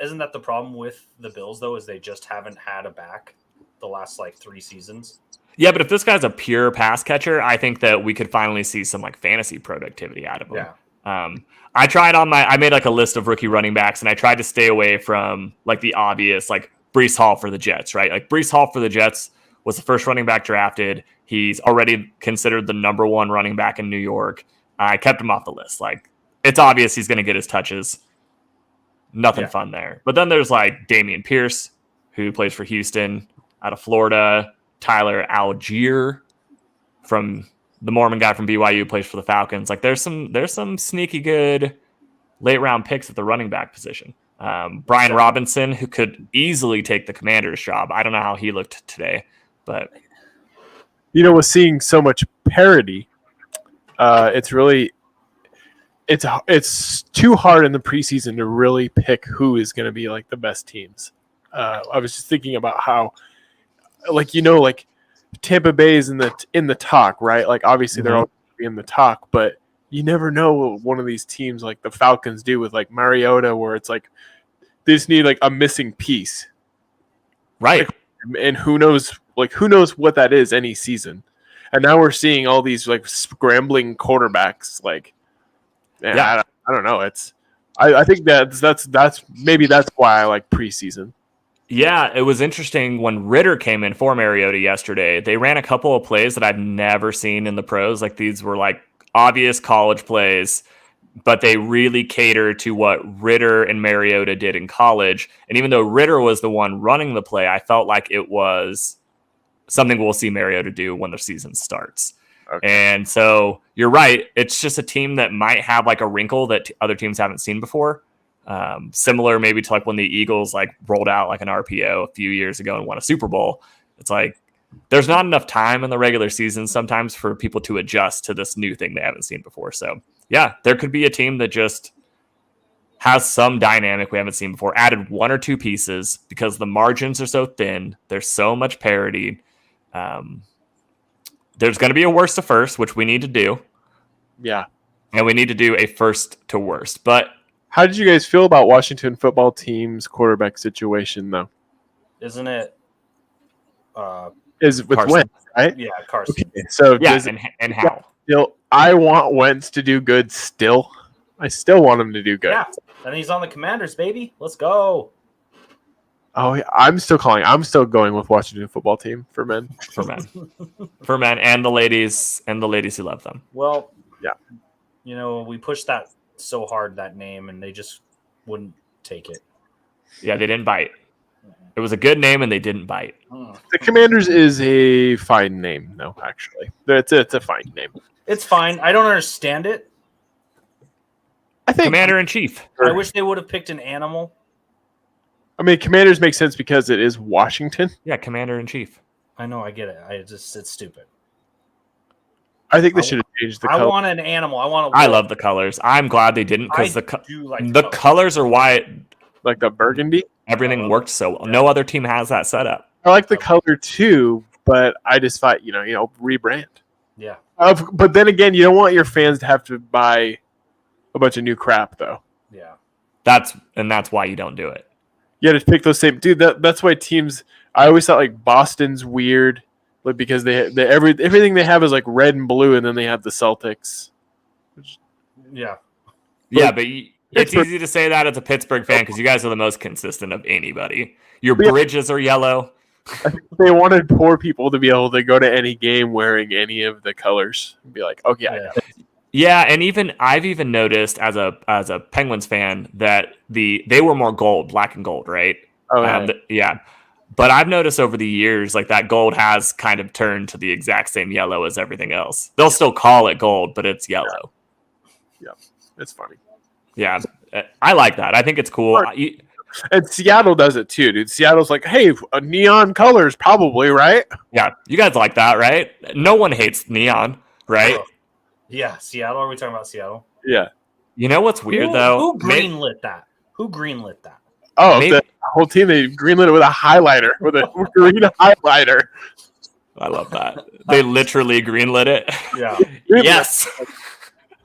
[SPEAKER 1] Isn't that the problem with the Bills though? Is they just haven't had a back the last like 3 seasons?
[SPEAKER 2] Yeah, but if this guy's a pure pass catcher, I think that we could finally see some like fantasy productivity out of him.
[SPEAKER 1] Yeah.
[SPEAKER 2] I made like a list of rookie running backs, and I tried to stay away from like the obvious, like Breece Hall for the Jets, right? Like Breece Hall for the Jets was the first running back drafted. He's already considered the number 1 running back in New York. I kept him off the list. Like it's obvious he's going to get his touches. Nothing fun there. But then there's like Dameon Pierce, who plays for Houston out of Florida. Tyler Algier from the Mormon guy from BYU plays for the Falcons. Like there's some sneaky good late round picks at the running back position. Brian Robinson, who could easily take the Commander's job. I don't know how he looked today, but
[SPEAKER 3] with seeing so much parity, it's too hard in the preseason to really pick who is going to be like the best teams. I was just thinking about how, like Tampa Bay is in the talk, right? Like obviously they're all going to be in the talk, but you never know what one of these teams like the Falcons do with like Mariota, where it's like they just need like a missing piece,
[SPEAKER 2] right?
[SPEAKER 3] And who knows what that is any season. And now we're seeing all these like scrambling quarterbacks. Like, man, I don't know. I think that's why I like preseason.
[SPEAKER 2] Yeah, it was interesting when Ritter came in for Mariota yesterday. They ran a couple of plays that I've never seen in the pros. Like these were like obvious college plays, but they really cater to what Ritter and Mariota did in college. And even though Ritter was the one running the play, I felt like it was something we'll see Mariota do when the season starts. Okay. And so you're right. It's just a team that might have like a wrinkle that other teams haven't seen before. Similar maybe to like when the Eagles like rolled out like an RPO a few years ago and won a Super Bowl. It's like there's not enough time in the regular season sometimes for people to adjust to this new thing they haven't seen before. So yeah, there could be a team that just has some dynamic we haven't seen before, added 1 or 2 pieces because the margins are so thin. There's so much parity. There's going to be a worst to first, which we need to do.
[SPEAKER 3] Yeah.
[SPEAKER 2] And we need to do a first to worst. But
[SPEAKER 3] how did you guys feel about Washington football team's quarterback situation, though?
[SPEAKER 1] Isn't it?
[SPEAKER 3] Is with
[SPEAKER 2] Carson.
[SPEAKER 3] Wentz, right?
[SPEAKER 1] Yeah, Carson.
[SPEAKER 3] Okay. So
[SPEAKER 2] yeah, and how?
[SPEAKER 3] I want Wentz to do good still. I still want him to do good.
[SPEAKER 1] Yeah, and he's on the Commanders, baby. Let's go.
[SPEAKER 3] Oh, yeah. I'm still going with Washington football team for men.
[SPEAKER 2] For men, and the ladies who love them.
[SPEAKER 1] Well,
[SPEAKER 3] yeah.
[SPEAKER 1] We pushed that so hard, that name, and they just wouldn't take it.
[SPEAKER 2] Yeah, they didn't bite. It was a good name, and they didn't bite.
[SPEAKER 3] The Commanders is a fine name, though. Actually, it's a fine name.
[SPEAKER 1] It's fine. I don't understand it.
[SPEAKER 3] I think
[SPEAKER 2] Commander-in-Chief.
[SPEAKER 1] I wish they would have picked an animal.
[SPEAKER 3] I mean, Commanders make sense because it is Washington.
[SPEAKER 2] Yeah, Commander-in-Chief.
[SPEAKER 1] I know, I get it. It's stupid.
[SPEAKER 3] I think they should have changed the
[SPEAKER 1] I
[SPEAKER 3] color.
[SPEAKER 1] want an animal.
[SPEAKER 2] I love the colors. I'm glad they didn't because the colors are why
[SPEAKER 3] like the burgundy.
[SPEAKER 2] Everything worked so well. No other team has that setup.
[SPEAKER 3] I like the color too, but I just thought, rebrand.
[SPEAKER 1] Yeah.
[SPEAKER 3] But then again, you don't want your fans to have to buy a bunch of new crap, though.
[SPEAKER 1] Yeah.
[SPEAKER 2] That's why you don't do it.
[SPEAKER 3] You got to pick those same. Dude, that's why teams. I always thought like Boston's weird, like because everything they have is like red and blue, and then they have the Celtics.
[SPEAKER 1] Yeah.
[SPEAKER 2] Yeah, but it's easy to say that as a Pittsburgh fan because you guys are the most consistent of anybody. Your bridges are yellow.
[SPEAKER 3] They wanted poor people to be able to go to any game wearing any of the colors and be like, okay, I know.
[SPEAKER 2] Yeah, and I've even noticed as a Penguins fan that they were more gold, black and gold, right?
[SPEAKER 3] Oh
[SPEAKER 2] yeah. But I've noticed over the years, like that gold has kind of turned to the exact same yellow as everything else. They'll still call it gold, but it's yellow.
[SPEAKER 3] Yeah, it's funny.
[SPEAKER 2] Yeah, I like that. I think it's cool.
[SPEAKER 3] And Seattle does it too, dude. Seattle's like, hey, neon colors, probably, right?
[SPEAKER 2] Yeah, you guys like that, right? No one hates neon, right?
[SPEAKER 1] Yeah, Seattle. Are we talking about Seattle?
[SPEAKER 3] Yeah.
[SPEAKER 2] You know what's weird though?
[SPEAKER 1] Who greenlit that? Who greenlit that?
[SPEAKER 3] Oh, the whole team, they greenlit it with a highlighter, with a green highlighter.
[SPEAKER 2] I love that. They literally greenlit it.
[SPEAKER 1] Yeah.
[SPEAKER 2] Yes.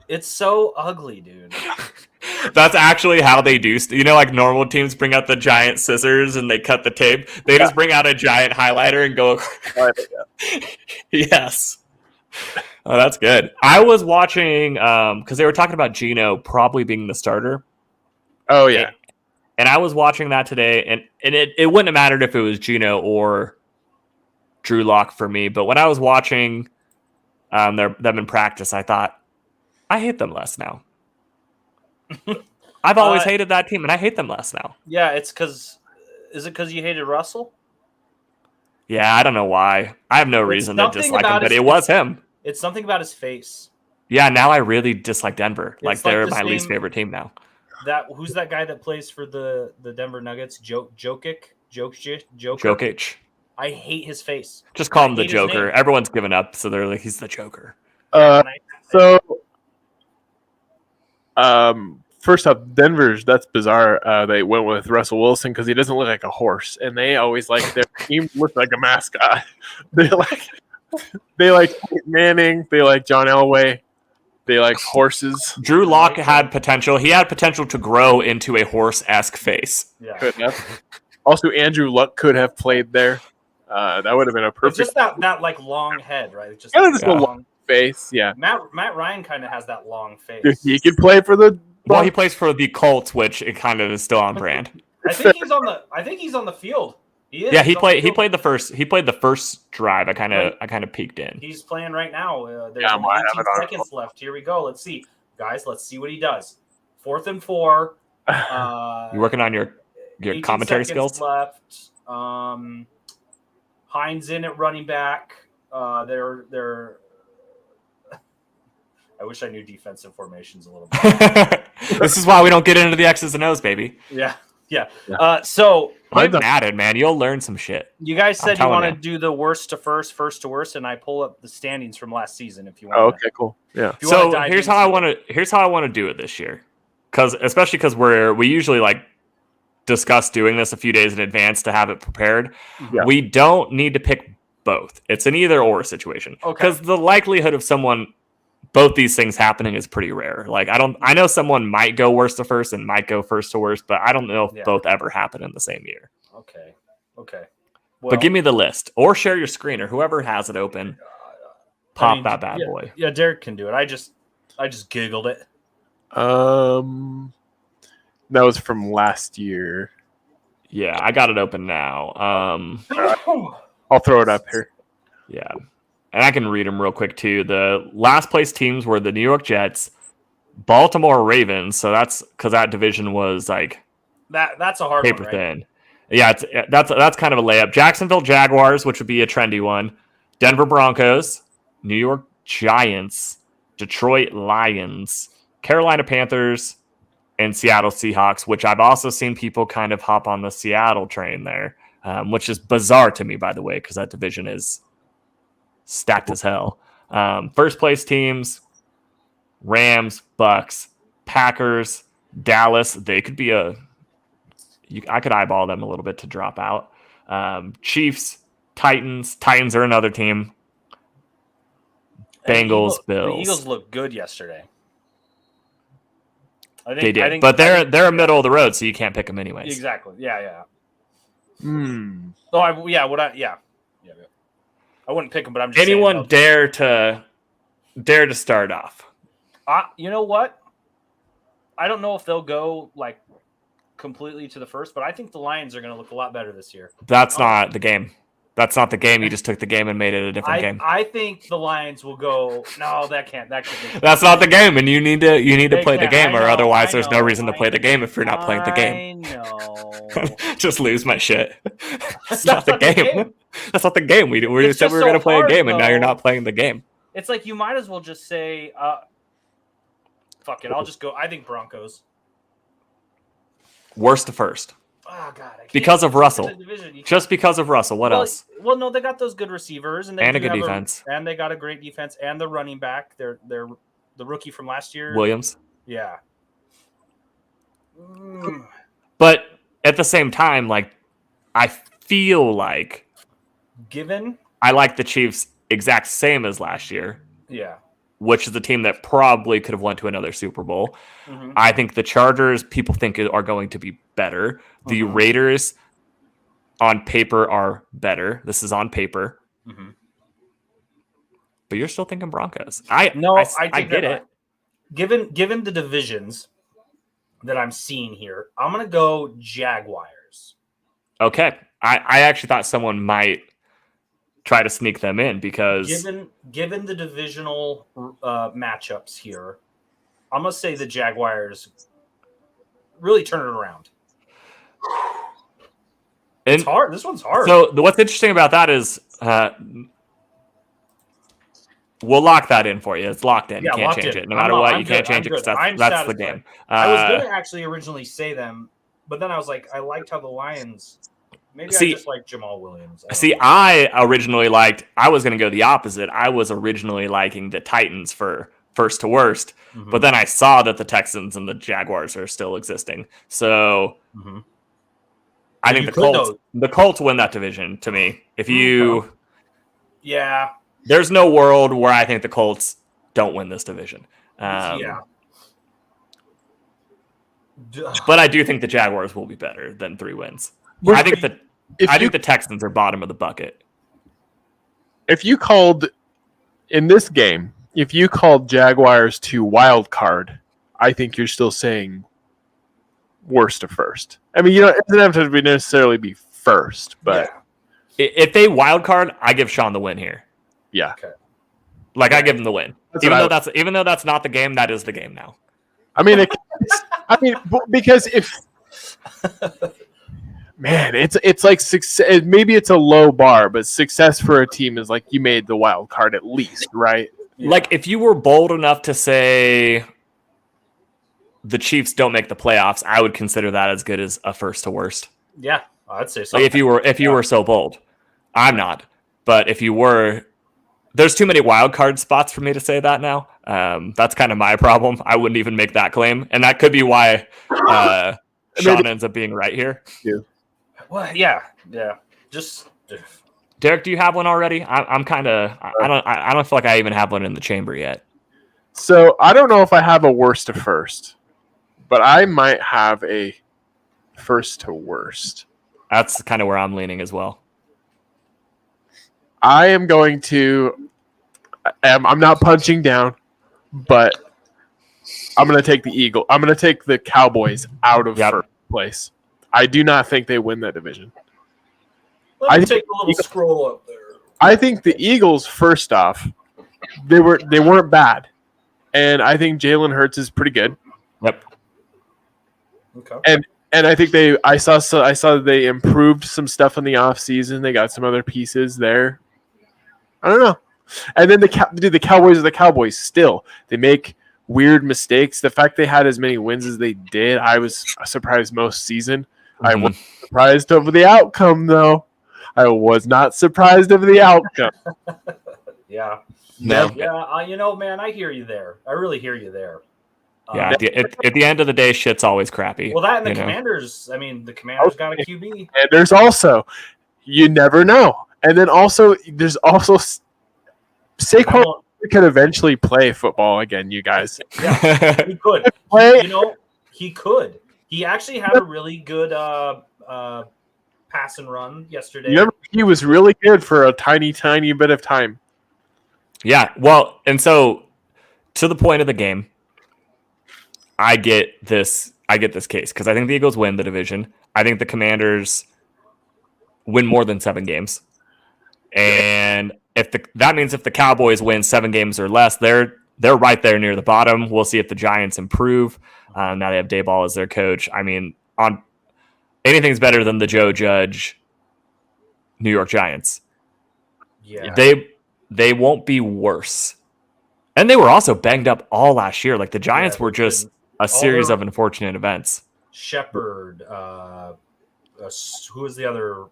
[SPEAKER 1] It's so ugly, dude.
[SPEAKER 2] That's actually how they do. Like normal teams bring out the giant scissors and they cut the tape. They just bring out a giant highlighter and go. Yes. Oh, that's good. I was watching because they were talking about Gino probably being the starter.
[SPEAKER 3] Oh yeah.
[SPEAKER 2] And I was watching that today, and it wouldn't have mattered if it was Gino or Drew Lock for me. But when I was watching them in practice, I thought, I hate them less now. I've always hated that team, and I hate them less now.
[SPEAKER 1] Yeah, is it because you hated Russell?
[SPEAKER 2] Yeah, I don't know why. I have no reason to dislike him, but it was him.
[SPEAKER 1] It's something about his face.
[SPEAKER 2] Yeah, now I really dislike Denver. Like they're my least favorite team now.
[SPEAKER 1] Who's that guy that plays for the Denver Nuggets? Jokic. I hate his face.
[SPEAKER 2] Just call him the Joker. Everyone's given up, so they're like, he's the Joker.
[SPEAKER 3] First up, that's bizarre. They went with Russell Wilson because he doesn't look like a horse, and they always like their team look like a mascot. They like Manning. They like John Elway. They like horses.
[SPEAKER 2] Drew Lock had potential. He had potential to grow into a horse-esque face.
[SPEAKER 1] Yeah.
[SPEAKER 3] Could have. Also, Andrew Luck could have played there. That would have been a perfect.
[SPEAKER 1] It's just that like long head, right? It's just
[SPEAKER 3] a long face. Yeah.
[SPEAKER 1] Matt Ryan kind of has that long face.
[SPEAKER 3] He could play for the.
[SPEAKER 2] Well, he plays for the Colts, which it kind of is still on brand.
[SPEAKER 1] I think he's on the field. He is.
[SPEAKER 2] Yeah, he played the first drive. I kind of peeked in.
[SPEAKER 1] He's playing right now. There's 18 seconds left. Here we go. Let's see, guys. Let's see what he does. 4th and 4.
[SPEAKER 2] You working on your commentary skills?
[SPEAKER 1] Left. Hines in at running back. They're. I wish I knew defensive formations a little bit.
[SPEAKER 2] This is why we don't get into the X's and O's, baby.
[SPEAKER 1] Yeah. So
[SPEAKER 2] I'm added, man. You'll learn some shit.
[SPEAKER 1] You guys said you want to do the worst to first to worst, and I pull up the standings from last season if you want.
[SPEAKER 3] Oh, okay, cool. Yeah.
[SPEAKER 2] So here's how I want to do it this year, especially because we usually like discuss doing this a few days in advance to have it prepared. Yeah. We don't need to pick both. It's an either or situation. Because the likelihood of both these things happening is pretty rare. Like I know someone might go worst to first and might go first to worst, but I don't know if both ever happen in the same year.
[SPEAKER 1] Okay.
[SPEAKER 2] Well, but give me the list or share your screen or whoever has it open. That bad boy.
[SPEAKER 1] Yeah, Derek can do it. I just giggled it.
[SPEAKER 3] That was from last year.
[SPEAKER 2] Yeah, I got it open now.
[SPEAKER 3] I'll throw it up here.
[SPEAKER 2] Yeah. And I can read them real quick, too. The last place teams were the New York Jets, Baltimore Ravens. So that's because that division was like
[SPEAKER 1] that's a hard
[SPEAKER 2] paper
[SPEAKER 1] one,
[SPEAKER 2] thin. Yeah, that's kind of a layup. Jacksonville Jaguars, which would be a trendy one. Denver Broncos, New York Giants, Detroit Lions, Carolina Panthers, and Seattle Seahawks, which I've also seen people kind of hop on the Seattle train there. which is bizarre to me, by the way, because that division is stacked as hell. First place teams: Rams, Bucks, Packers, Dallas. They could be I could eyeball them a little bit to drop out. Chiefs, Titans. Titans are another team. Bengals, Bills.
[SPEAKER 1] The Eagles looked good yesterday.
[SPEAKER 2] They did, but they're middle of the road, so you can't pick them anyways.
[SPEAKER 1] Exactly. Yeah.
[SPEAKER 3] Oh,
[SPEAKER 1] I wouldn't pick them, but I'm just
[SPEAKER 2] anyone dare to start off.
[SPEAKER 1] You know what? I don't know if they'll go like completely to the first, but I think the Lions are going to look a lot better this year.
[SPEAKER 2] That's not the game. That's not the game. You just took the game and made it a different game.
[SPEAKER 1] I think the Lions will go. No, that can't.
[SPEAKER 2] That's not the game, and you need to play the game, or otherwise there's no reason to play the game if you're not playing the game.
[SPEAKER 1] I know.
[SPEAKER 2] Just lose my shit. That's not the game. That's not the game. We said we were going to play a game, and now you're not playing the game.
[SPEAKER 1] It's like you might as well just say, "Fuck it, I'll just go." I think Broncos.
[SPEAKER 2] Worst to first.
[SPEAKER 1] Oh God!
[SPEAKER 2] Because of Russell. Just because of Russell. What else?
[SPEAKER 1] Well, no, they got those good receivers and
[SPEAKER 2] a good defense,
[SPEAKER 1] and they got a great defense, and the running back. They're the rookie from last year,
[SPEAKER 2] Williams.
[SPEAKER 1] Yeah.
[SPEAKER 2] But at the same time, like I feel like, I like the Chiefs exact same as last year.
[SPEAKER 1] Yeah.
[SPEAKER 2] Which is a team that probably could have went to another Super Bowl. Mm-hmm. I think the Chargers, people think are going to be better. The Raiders, on paper, are better. This is on paper. Mm-hmm. But you're still thinking Broncos. I get it.
[SPEAKER 1] Given the divisions that I'm seeing here, I'm going to go Jaguars.
[SPEAKER 2] Okay. I actually thought someone might try to sneak them in because
[SPEAKER 1] given the divisional matchups here, I'm gonna say the Jaguars really turn it around. It's hard. This one's hard.
[SPEAKER 2] So what's interesting about that is we'll lock that in for you. It's locked in.
[SPEAKER 1] Yeah,
[SPEAKER 2] you can't change it. No matter what, you can't change it because that's the game.
[SPEAKER 1] I was gonna actually originally say them, but then I was like, I liked how the Lions. Maybe I just like Jamal Williams.
[SPEAKER 2] I was going to go the opposite. I was originally liking the Titans for first to worst, but then I saw that the Texans and the Jaguars are still existing. So I think the Colts win that division to me. There's no world where I think the Colts don't win this division. But I do think the Jaguars will be better than 3 wins. I think the Texans are bottom of the bucket.
[SPEAKER 3] If you called Jaguars to wild card, I think you're still saying worst to first. I mean, it doesn't have to necessarily be first, but
[SPEAKER 2] if they wild card, I give Sean the win here.
[SPEAKER 3] Yeah,
[SPEAKER 1] okay.
[SPEAKER 2] I give him the win, even though that's not the game. That is the game now.
[SPEAKER 3] I mean, because if. Man, it's like success. Maybe it's a low bar, but success for a team is like you made the wild card at least, right?
[SPEAKER 2] Yeah. Like if you were bold enough to say the Chiefs don't make the playoffs, I would consider that as good as a first to worst.
[SPEAKER 1] Yeah, I'd say so.
[SPEAKER 2] Like if you were so bold, I'm not. But if you were, there's too many wild card spots for me to say that now. That's kind of my problem. I wouldn't even make that claim, and that could be why Sean ends up being right here.
[SPEAKER 3] Yeah.
[SPEAKER 1] Well, yeah. Just
[SPEAKER 2] Derek, do you have one already? I don't feel like I even have one in the chamber yet.
[SPEAKER 3] So I don't know if I have a worst to first, but I might have a first to worst.
[SPEAKER 2] That's kind of where I'm leaning as well.
[SPEAKER 3] I am going to. I'm not punching down, but I'm going to take the Eagle. I'm going to take the Cowboys out of first place. I do not think they win that division.
[SPEAKER 1] Let me take a little scroll up there.
[SPEAKER 3] I think the Eagles, first off, they weren't bad, and I think Jalen Hurts is pretty good.
[SPEAKER 2] Yep.
[SPEAKER 3] Okay. And I think I saw they improved some stuff in the offseason. They got some other pieces there. I don't know. And then the Cowboys are the Cowboys still. They make weird mistakes. The fact they had as many wins as they did, I was surprised most season. I was surprised over the outcome, though. I was not surprised over the outcome.
[SPEAKER 1] Yeah.
[SPEAKER 2] No.
[SPEAKER 1] Yeah. You know, man, I hear you there. I really hear you there.
[SPEAKER 2] Yeah, at the end of the day, shit's always crappy.
[SPEAKER 1] Well, that and the
[SPEAKER 2] you know?
[SPEAKER 1] Commanders. I mean, the Commanders got a QB.
[SPEAKER 3] And there's also, you never know. And then also, there's also Saquon could eventually play football again, you guys.
[SPEAKER 1] Yeah, he could. You know, he could. He actually had a really good pass and run yesterday.
[SPEAKER 3] Remember, he was really good for a tiny, tiny bit of time.
[SPEAKER 2] Yeah, well, and so to the point of the game, I get this case because I think the Eagles win the division. I think the Commanders win more than 7 games. And that means if the Cowboys win 7 games or less, they're right there near the bottom. We'll see if the Giants improve. Now they have Dayball as their coach. I mean, anything's better than the Joe Judge New York Giants.
[SPEAKER 1] Yeah.
[SPEAKER 2] They won't be worse. And they were also banged up all last year. Like the Giants were just a series of unfortunate events.
[SPEAKER 1] Shepard, who was the other?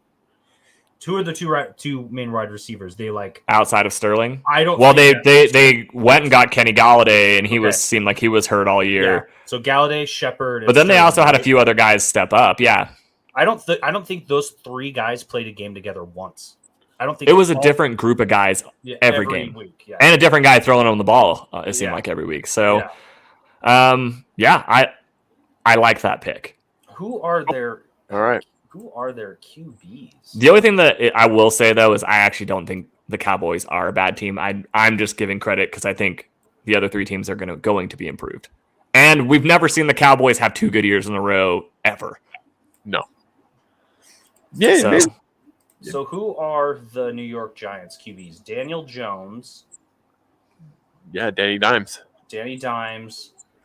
[SPEAKER 1] Who are the two main wide receivers? They like
[SPEAKER 2] outside of Sterling.
[SPEAKER 1] I don't.
[SPEAKER 2] Well, they went and got Kenny Galladay, and he seemed like he was hurt all year.
[SPEAKER 1] Yeah. So Galladay, Shepard,
[SPEAKER 2] but then they also had a few other guys step up. Yeah,
[SPEAKER 1] I don't think those 3 guys played a game together once. I don't think
[SPEAKER 2] it was a different group of guys every game,
[SPEAKER 1] week,
[SPEAKER 2] and a different guy throwing them the ball. It seemed like every week. So, I like that pick.
[SPEAKER 1] Who are their?
[SPEAKER 3] All right.
[SPEAKER 1] Who are their QBs?
[SPEAKER 2] The only thing that I will say though is I actually don't think the Cowboys are a bad team. I'm just giving credit because I think the other 3 teams are going to be improved, and we've never seen the Cowboys have 2 good years in a row ever.
[SPEAKER 3] No. Yeah.
[SPEAKER 1] So who are the New York Giants QBs? Daniel Jones.
[SPEAKER 3] Yeah, Danny Dimes.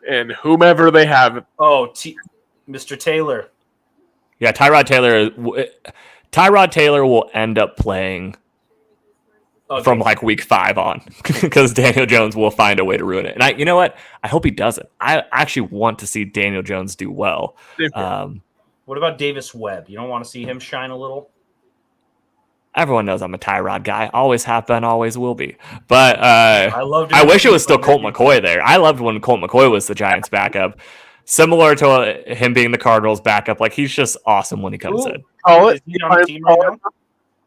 [SPEAKER 1] And
[SPEAKER 3] whomever they have.
[SPEAKER 1] Oh, Mr. Taylor.
[SPEAKER 2] Yeah, Tyrod Taylor will end up playing from like week 5 on because Daniel Jones will find a way to ruin it. And you know what? I hope he doesn't. I actually want to see Daniel Jones do well.
[SPEAKER 1] What about Davis Webb? You don't want to see him shine a little?
[SPEAKER 2] Everyone knows I'm a Tyrod guy. Always have been, always will be. But
[SPEAKER 1] I
[SPEAKER 2] wish it was still Colt McCoy there. I loved when Colt McCoy was the Giants' backup. Similar to him being the Cardinals' backup. Like, he's just awesome when he comes in.
[SPEAKER 1] Is he on a team right now?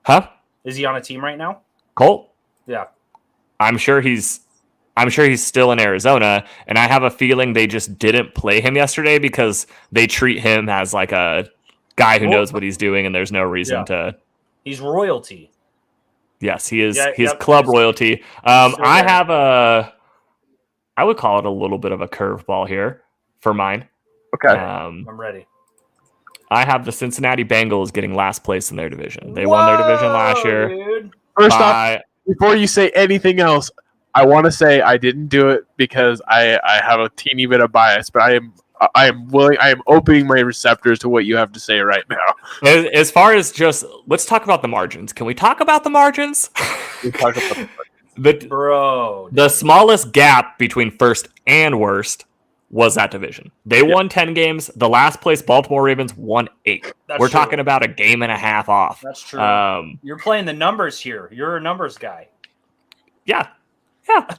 [SPEAKER 2] Huh?
[SPEAKER 1] Is he on a team right now?
[SPEAKER 2] Colt?
[SPEAKER 1] Yeah.
[SPEAKER 2] I'm sure he's still in Arizona, and I have a feeling they just didn't play him yesterday because they treat him as like a guy who knows what he's doing, and there's no reason to.
[SPEAKER 1] He's royalty.
[SPEAKER 2] Yes, he is. He's club royalty. I would call it a little bit of a curveball here for mine.
[SPEAKER 3] Okay.
[SPEAKER 1] I'm ready.
[SPEAKER 2] I have the Cincinnati Bengals getting last place in their division. They won their division last year.
[SPEAKER 1] Dude.
[SPEAKER 3] First off, before you say anything else, I want to say I didn't do it because I have a teeny bit of bias, but I am opening my receptors to what you have to say right now.
[SPEAKER 2] As far as let's talk about the margins. Can we talk about the margins?
[SPEAKER 3] We talk about
[SPEAKER 2] the smallest gap between first and worst was that division. They won 10 games. The last place Baltimore Ravens won 8. We're talking about a game and a half off.
[SPEAKER 1] That's true. You're playing the numbers here. You're a numbers guy.
[SPEAKER 2] Yeah.
[SPEAKER 1] Yeah.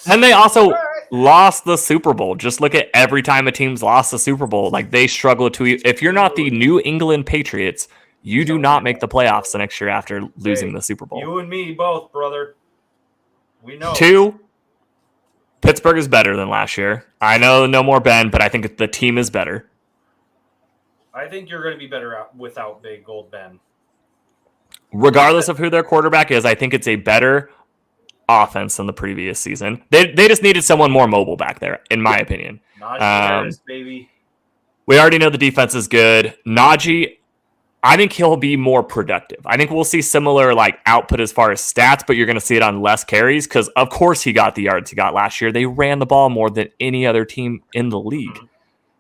[SPEAKER 2] And they also lost the Super Bowl. Just look at every time a team's lost the Super Bowl. Like, they struggle to. If you're not the New England Patriots, you do not make the playoffs the next year after losing the Super Bowl.
[SPEAKER 1] You and me both, brother. We know.
[SPEAKER 2] 2, Pittsburgh is better than last year. I know no more Ben, but I think the team is better.
[SPEAKER 1] I think you're going to be better without Big Gold Ben.
[SPEAKER 2] Regardless of who their quarterback is, I think it's a better offense than the previous season. They just needed someone more mobile back there, in my opinion.
[SPEAKER 1] Najee Harris, baby.
[SPEAKER 2] We already know the defense is good. Najee, I think he'll be more productive. I think we'll see similar output as far as stats, but you're going to see it on less carries because, of course, he got the yards he got last year. They ran the ball more than any other team in the league.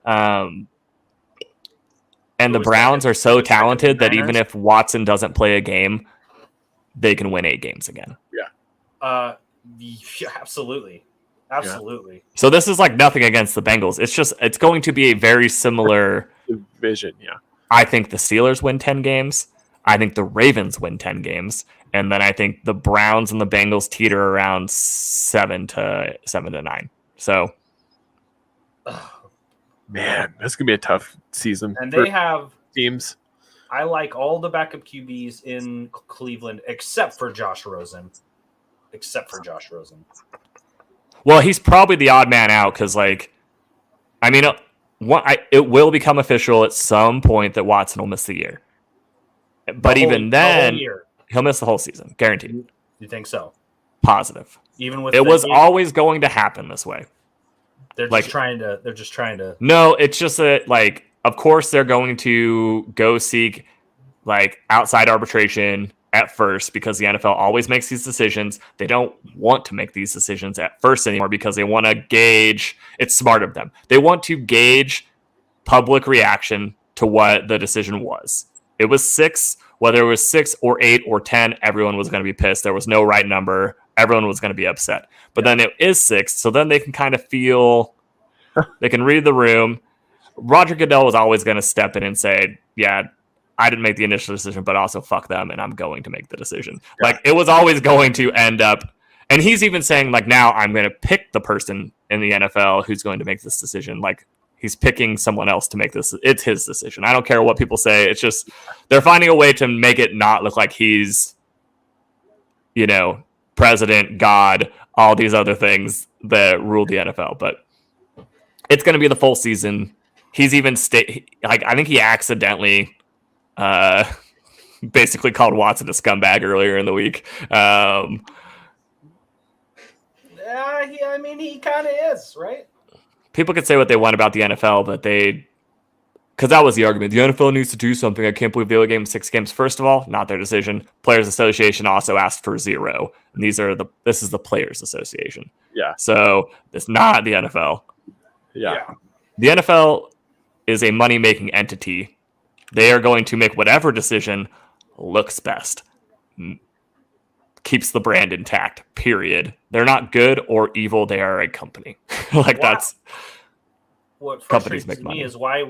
[SPEAKER 2] And the Browns are so talented that even if Watson doesn't play a game, they can win 8 games again.
[SPEAKER 1] Yeah, absolutely.
[SPEAKER 2] So this is nothing against the Bengals. It's going to be a very similar
[SPEAKER 3] division. Yeah.
[SPEAKER 2] I think the Steelers win 10 games. I think the Ravens win 10 games. And then I think the Browns and the Bengals teeter around 7 to 9. So,
[SPEAKER 3] man, this could be a tough season.
[SPEAKER 1] And
[SPEAKER 3] for
[SPEAKER 1] they have
[SPEAKER 3] teams.
[SPEAKER 1] I like all the backup QBs in Cleveland except for Josh Rosen.
[SPEAKER 2] Well, he's probably the odd man out because, like, I mean, it will become official at some point that Watson will miss the year. But even then, he'll miss the whole season, guaranteed.
[SPEAKER 1] You think so?
[SPEAKER 2] Positive.
[SPEAKER 1] Even with
[SPEAKER 2] it was always going to happen this way.
[SPEAKER 1] They're just trying to.
[SPEAKER 2] No, it's just that, like, of course they're going to go seek like outside arbitration at first because the NFL always makes these decisions. They don't want to make these decisions at first anymore because they want to gauge. It's smart of them. They want to gauge public reaction to what the decision was. It was 6, whether it was 6 or 8 or 10, everyone was going to be pissed. There was no right number. Everyone was going to be upset. But then it is 6, so then they can kind of feel, they can read the room. Roger Goodell was always going to step in and say, yeah, I didn't make the initial decision, but also fuck them, and I'm going to make the decision. Yeah. Like, it was always going to end up, and he's even saying, like, now I'm going to pick the person in the NFL who's going to make this decision. Like, he's picking someone else to make this. It's his decision. I don't care what people say. It's just, they're finding a way to make it not look like he's, you know, president, God, all these other things that rule the NFL. But it's going to be the full season. He's even I think he accidentally basically called Watson a scumbag earlier in the week.
[SPEAKER 1] Yeah, I mean, he kind of is, right?
[SPEAKER 2] People could say what they want about the NFL, but because that was the argument. The NFL needs to do something. I can't believe they only gave him 6 games. First of all, not their decision. Players Association also asked for 0. And this is the Players Association.
[SPEAKER 3] Yeah.
[SPEAKER 2] So it's not the NFL.
[SPEAKER 3] Yeah.
[SPEAKER 2] The NFL is a money-making entity. They are going to make whatever decision looks best. Keeps the brand intact, period. They're not good or evil. They are a company. That's
[SPEAKER 1] what
[SPEAKER 2] companies
[SPEAKER 1] frustrates
[SPEAKER 2] make money.
[SPEAKER 1] Me is why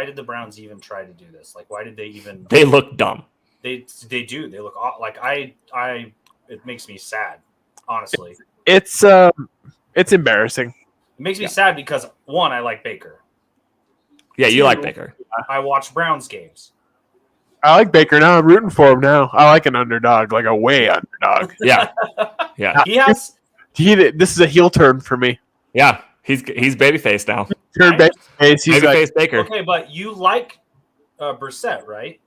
[SPEAKER 1] did the Browns even try to do this? Like, why did they even?
[SPEAKER 2] They look dumb.
[SPEAKER 1] They do. They look like it makes me sad, honestly.
[SPEAKER 3] It's embarrassing.
[SPEAKER 1] It makes me sad because 1, I like Baker.
[SPEAKER 2] Yeah, 2, you like Baker.
[SPEAKER 1] I watch Browns games.
[SPEAKER 3] I like Baker now. I'm rooting for him now. I like an underdog, like a way underdog.
[SPEAKER 2] Yeah.
[SPEAKER 3] This is a heel turn for me.
[SPEAKER 2] Yeah, he's babyface now.
[SPEAKER 3] Turn babyface. He's
[SPEAKER 2] babyface
[SPEAKER 3] like,
[SPEAKER 2] Baker.
[SPEAKER 1] Okay, but you like Brissett, right?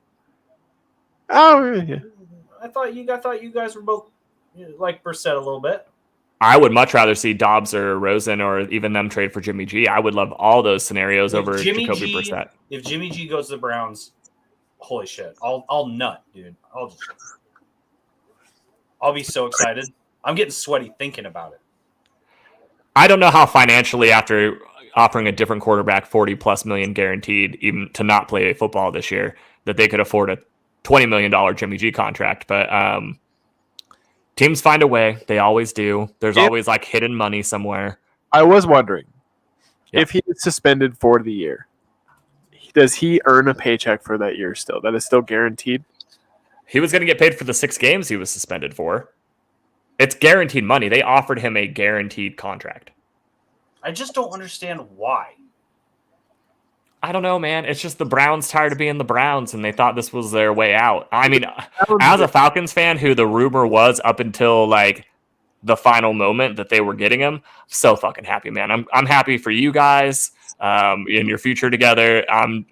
[SPEAKER 3] Oh, yeah.
[SPEAKER 1] I thought you guys were both like Brissett a little bit.
[SPEAKER 2] I would much rather see Dobbs or Rosen or even them trade for Jimmy G. I would love all those scenarios over Jacoby Brissett.
[SPEAKER 1] If Jimmy G goes to the Browns, holy shit, I'll nut, dude. I'll be so excited. I'm getting sweaty thinking about it.
[SPEAKER 2] I don't know how financially, after offering a different quarterback $40+ million guaranteed, even to not play football this year, that they could afford a $20 million Jimmy G contract. But teams find a way. They always do. There's always like hidden money somewhere.
[SPEAKER 3] I was wondering if he is suspended for the year, does he earn a paycheck for that year still? That is still guaranteed?
[SPEAKER 2] He was going to get paid for the 6 games he was suspended for. It's guaranteed money. They offered him a guaranteed contract.
[SPEAKER 1] I just don't understand why.
[SPEAKER 2] I don't know, man. It's just the Browns tired of being the Browns, and they thought this was their way out. I mean, as a Falcons fan, who the rumor was up until like the final moment that they were getting him, I'm so fucking happy, man. I'm happy for you guys in your future together.
[SPEAKER 1] I'm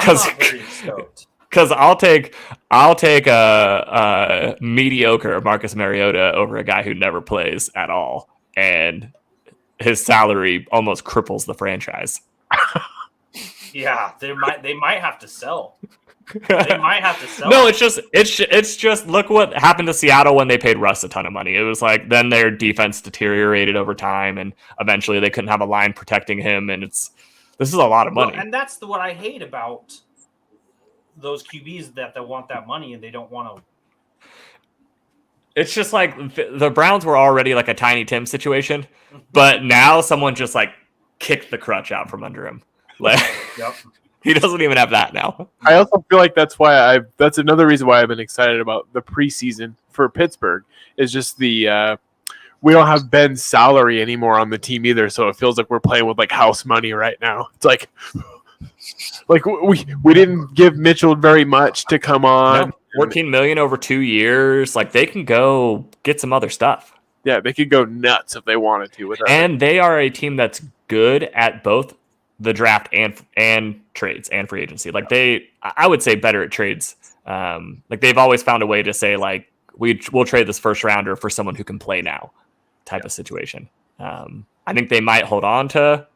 [SPEAKER 1] not very stoked.
[SPEAKER 2] Because I'll take a mediocre Marcus Mariota over a guy who never plays at all, and his salary almost cripples the franchise.
[SPEAKER 1] Yeah, they might have to sell. They might have to sell.
[SPEAKER 2] No, it's just look what happened to Seattle when they paid Russ a ton of money. It was like then their defense deteriorated over time, and eventually they couldn't have a line protecting him. And this is a lot of money.
[SPEAKER 1] Well, and that's what I hate about those QBs that want that money and they don't want to.
[SPEAKER 2] It's just like the Browns were already like a Tiny Tim situation, but now someone just like kicked the crutch out from under him. Like,
[SPEAKER 1] Yep.
[SPEAKER 2] he doesn't even have that now.
[SPEAKER 3] I also feel like that's another reason why I've been excited about the preseason for Pittsburgh is just the we don't have Ben's salary anymore on the team either, so it feels like we're playing with like house money right now. It's like we didn't give Mitchell very much to come on.
[SPEAKER 2] No, 14 million over 2 years. Like, they can go get some other stuff.
[SPEAKER 3] Yeah, they could go nuts if they wanted to with
[SPEAKER 2] And they are a team that's good at both the draft and trades and free agency. Like, I would say better at trades. Like, they've always found a way to say, like, we'll trade this first rounder for someone who can play now type of situation. I think they might hold on to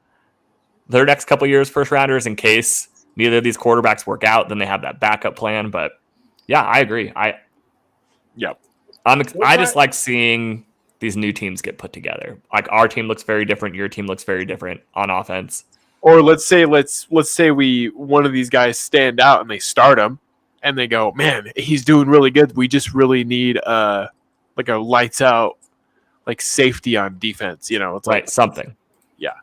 [SPEAKER 2] their next couple years first rounders in case neither of these quarterbacks work out. Then they have that backup plan. But yeah, I agree. I just like seeing these new teams get put together. Like, our team looks very different. Your team looks very different on offense.
[SPEAKER 3] Or let's say one of these guys stand out and they start him and they go, man, he's doing really good. We just really need like a lights out like safety on defense. It's like
[SPEAKER 2] something.
[SPEAKER 3] Yeah.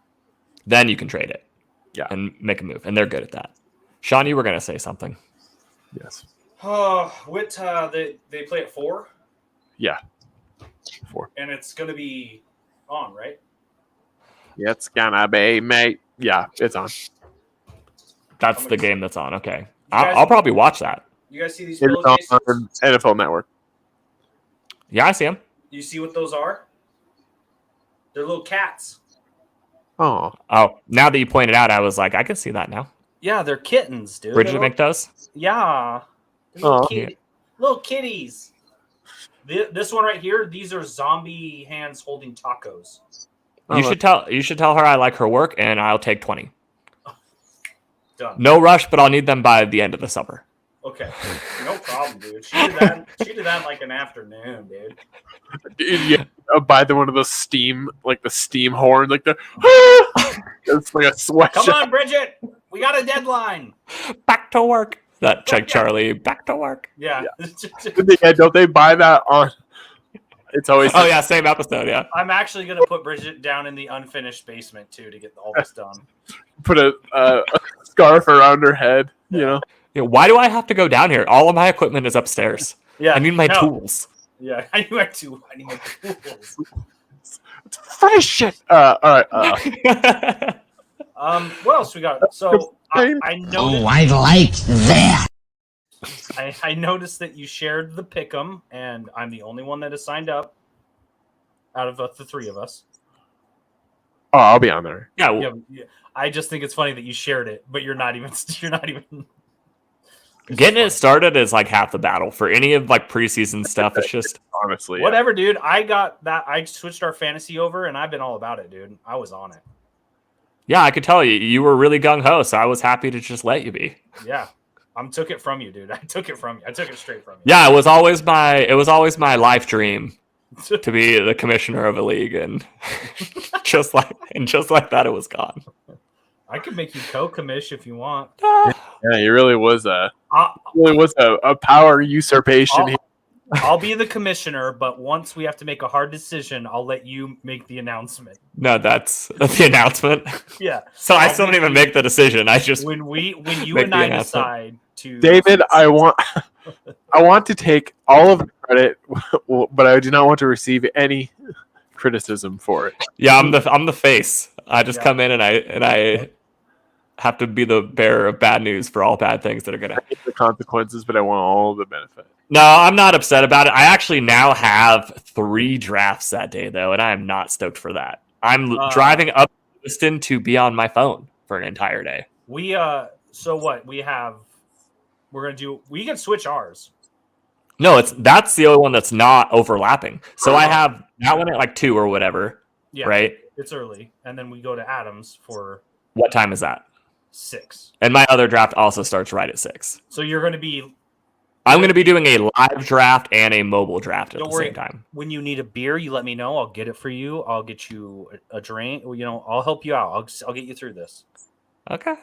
[SPEAKER 2] Then you can trade it.
[SPEAKER 3] Yeah.
[SPEAKER 2] And make a move. And they're good at that. Sean, you were going to say something.
[SPEAKER 3] Yes.
[SPEAKER 1] They play at 4?
[SPEAKER 3] Yeah. 4.
[SPEAKER 1] And it's going to be on, right?
[SPEAKER 3] Yeah, it's gonna be, mate. Yeah, it's on.
[SPEAKER 2] That's the game that's on. Okay. I'll probably watch that.
[SPEAKER 1] You guys see these
[SPEAKER 3] It's on NFL Network.
[SPEAKER 2] Yeah, I see them.
[SPEAKER 1] You see what those are? They're little cats.
[SPEAKER 3] Oh,
[SPEAKER 2] now that you pointed out, I was like, I can see that now.
[SPEAKER 1] Yeah, they're kittens, dude.
[SPEAKER 2] Bridget make those?
[SPEAKER 1] Yeah. Little kitties. This one right here, these are zombie hands holding tacos.
[SPEAKER 2] You should tell her I like her work, and I'll take 20.
[SPEAKER 1] Done.
[SPEAKER 2] No rush, but I'll need them by the end of the summer.
[SPEAKER 1] Okay, no problem, dude. She did that like an afternoon, dude.
[SPEAKER 3] Yeah, buy one of those steam horn, like the. It's like a sweatshop.
[SPEAKER 1] Come on, Bridget. We got a deadline.
[SPEAKER 2] Back to work. That Chuck Charlie. Back to work.
[SPEAKER 1] Yeah.
[SPEAKER 3] Don't they buy that on? It's always.
[SPEAKER 2] Oh yeah, same episode. Yeah.
[SPEAKER 1] I'm actually gonna put Bridget down in the unfinished basement too to get all this done.
[SPEAKER 3] Put a scarf around her head. Yeah,
[SPEAKER 2] why do I have to go down here? All of my equipment is upstairs.
[SPEAKER 1] Yeah.
[SPEAKER 2] I need my tools.
[SPEAKER 1] Yeah, I need my tools.
[SPEAKER 3] It's fresh shit. All right.
[SPEAKER 1] What else we got? So I noticed.
[SPEAKER 5] Oh, I like that.
[SPEAKER 1] I noticed that you shared the pick'em, and I'm the only one that has signed up out of the 3 of us.
[SPEAKER 3] Oh, I'll be on there.
[SPEAKER 2] Yeah.
[SPEAKER 1] I just think it's funny that you shared it, but you're not even.
[SPEAKER 2] Getting it started is like half the battle for any of like preseason stuff. It's just
[SPEAKER 3] honestly
[SPEAKER 1] whatever, dude. I got that. I switched our fantasy over, and I've been all about it, dude. I was on it.
[SPEAKER 2] Yeah, I could tell you were really gung ho, so I was happy to just let you be.
[SPEAKER 1] Yeah. Took it from you, dude. I took it from you. I took it straight from you.
[SPEAKER 2] Yeah, it was always my life dream to be the commissioner of a league, and just like that, it was gone.
[SPEAKER 1] I could make you co-commish if you want.
[SPEAKER 3] Yeah, he really was a power usurpation.
[SPEAKER 1] I'll be the commissioner, but once we have to make a hard decision, I'll let you make the announcement.
[SPEAKER 2] No, that's the announcement.
[SPEAKER 1] Yeah.
[SPEAKER 2] So I still don't even make the decision. I just
[SPEAKER 1] when you and I decide to.
[SPEAKER 3] David, I want to take all of the credit, but I do not want to receive any criticism for it.
[SPEAKER 2] Yeah, I'm the face. I just come in and I have to be the bearer of bad news for all bad things that are gonna
[SPEAKER 3] hate the consequences, but I want all the benefit.
[SPEAKER 2] No, I'm not upset about it. I actually now have 3 drafts that day, though, and I am not stoked for that. I'm driving up to Houston to be on my phone for an entire day.
[SPEAKER 1] So what we have? We're gonna do. We can switch ours.
[SPEAKER 2] No, that's the only one that's not overlapping. So I have that one at like 2 or whatever. Yeah, right.
[SPEAKER 1] It's early, and then we go to Adams for.
[SPEAKER 2] What time is that?
[SPEAKER 1] 6.
[SPEAKER 2] And my other draft also starts right at 6.
[SPEAKER 1] So you're going to be.
[SPEAKER 2] I'm going to be doing a live draft and a mobile draft at the same time.
[SPEAKER 1] When you need a beer, you let me know. I'll get it for you. I'll get you a drink. I'll help you out. I'll get you through this.
[SPEAKER 2] Okay.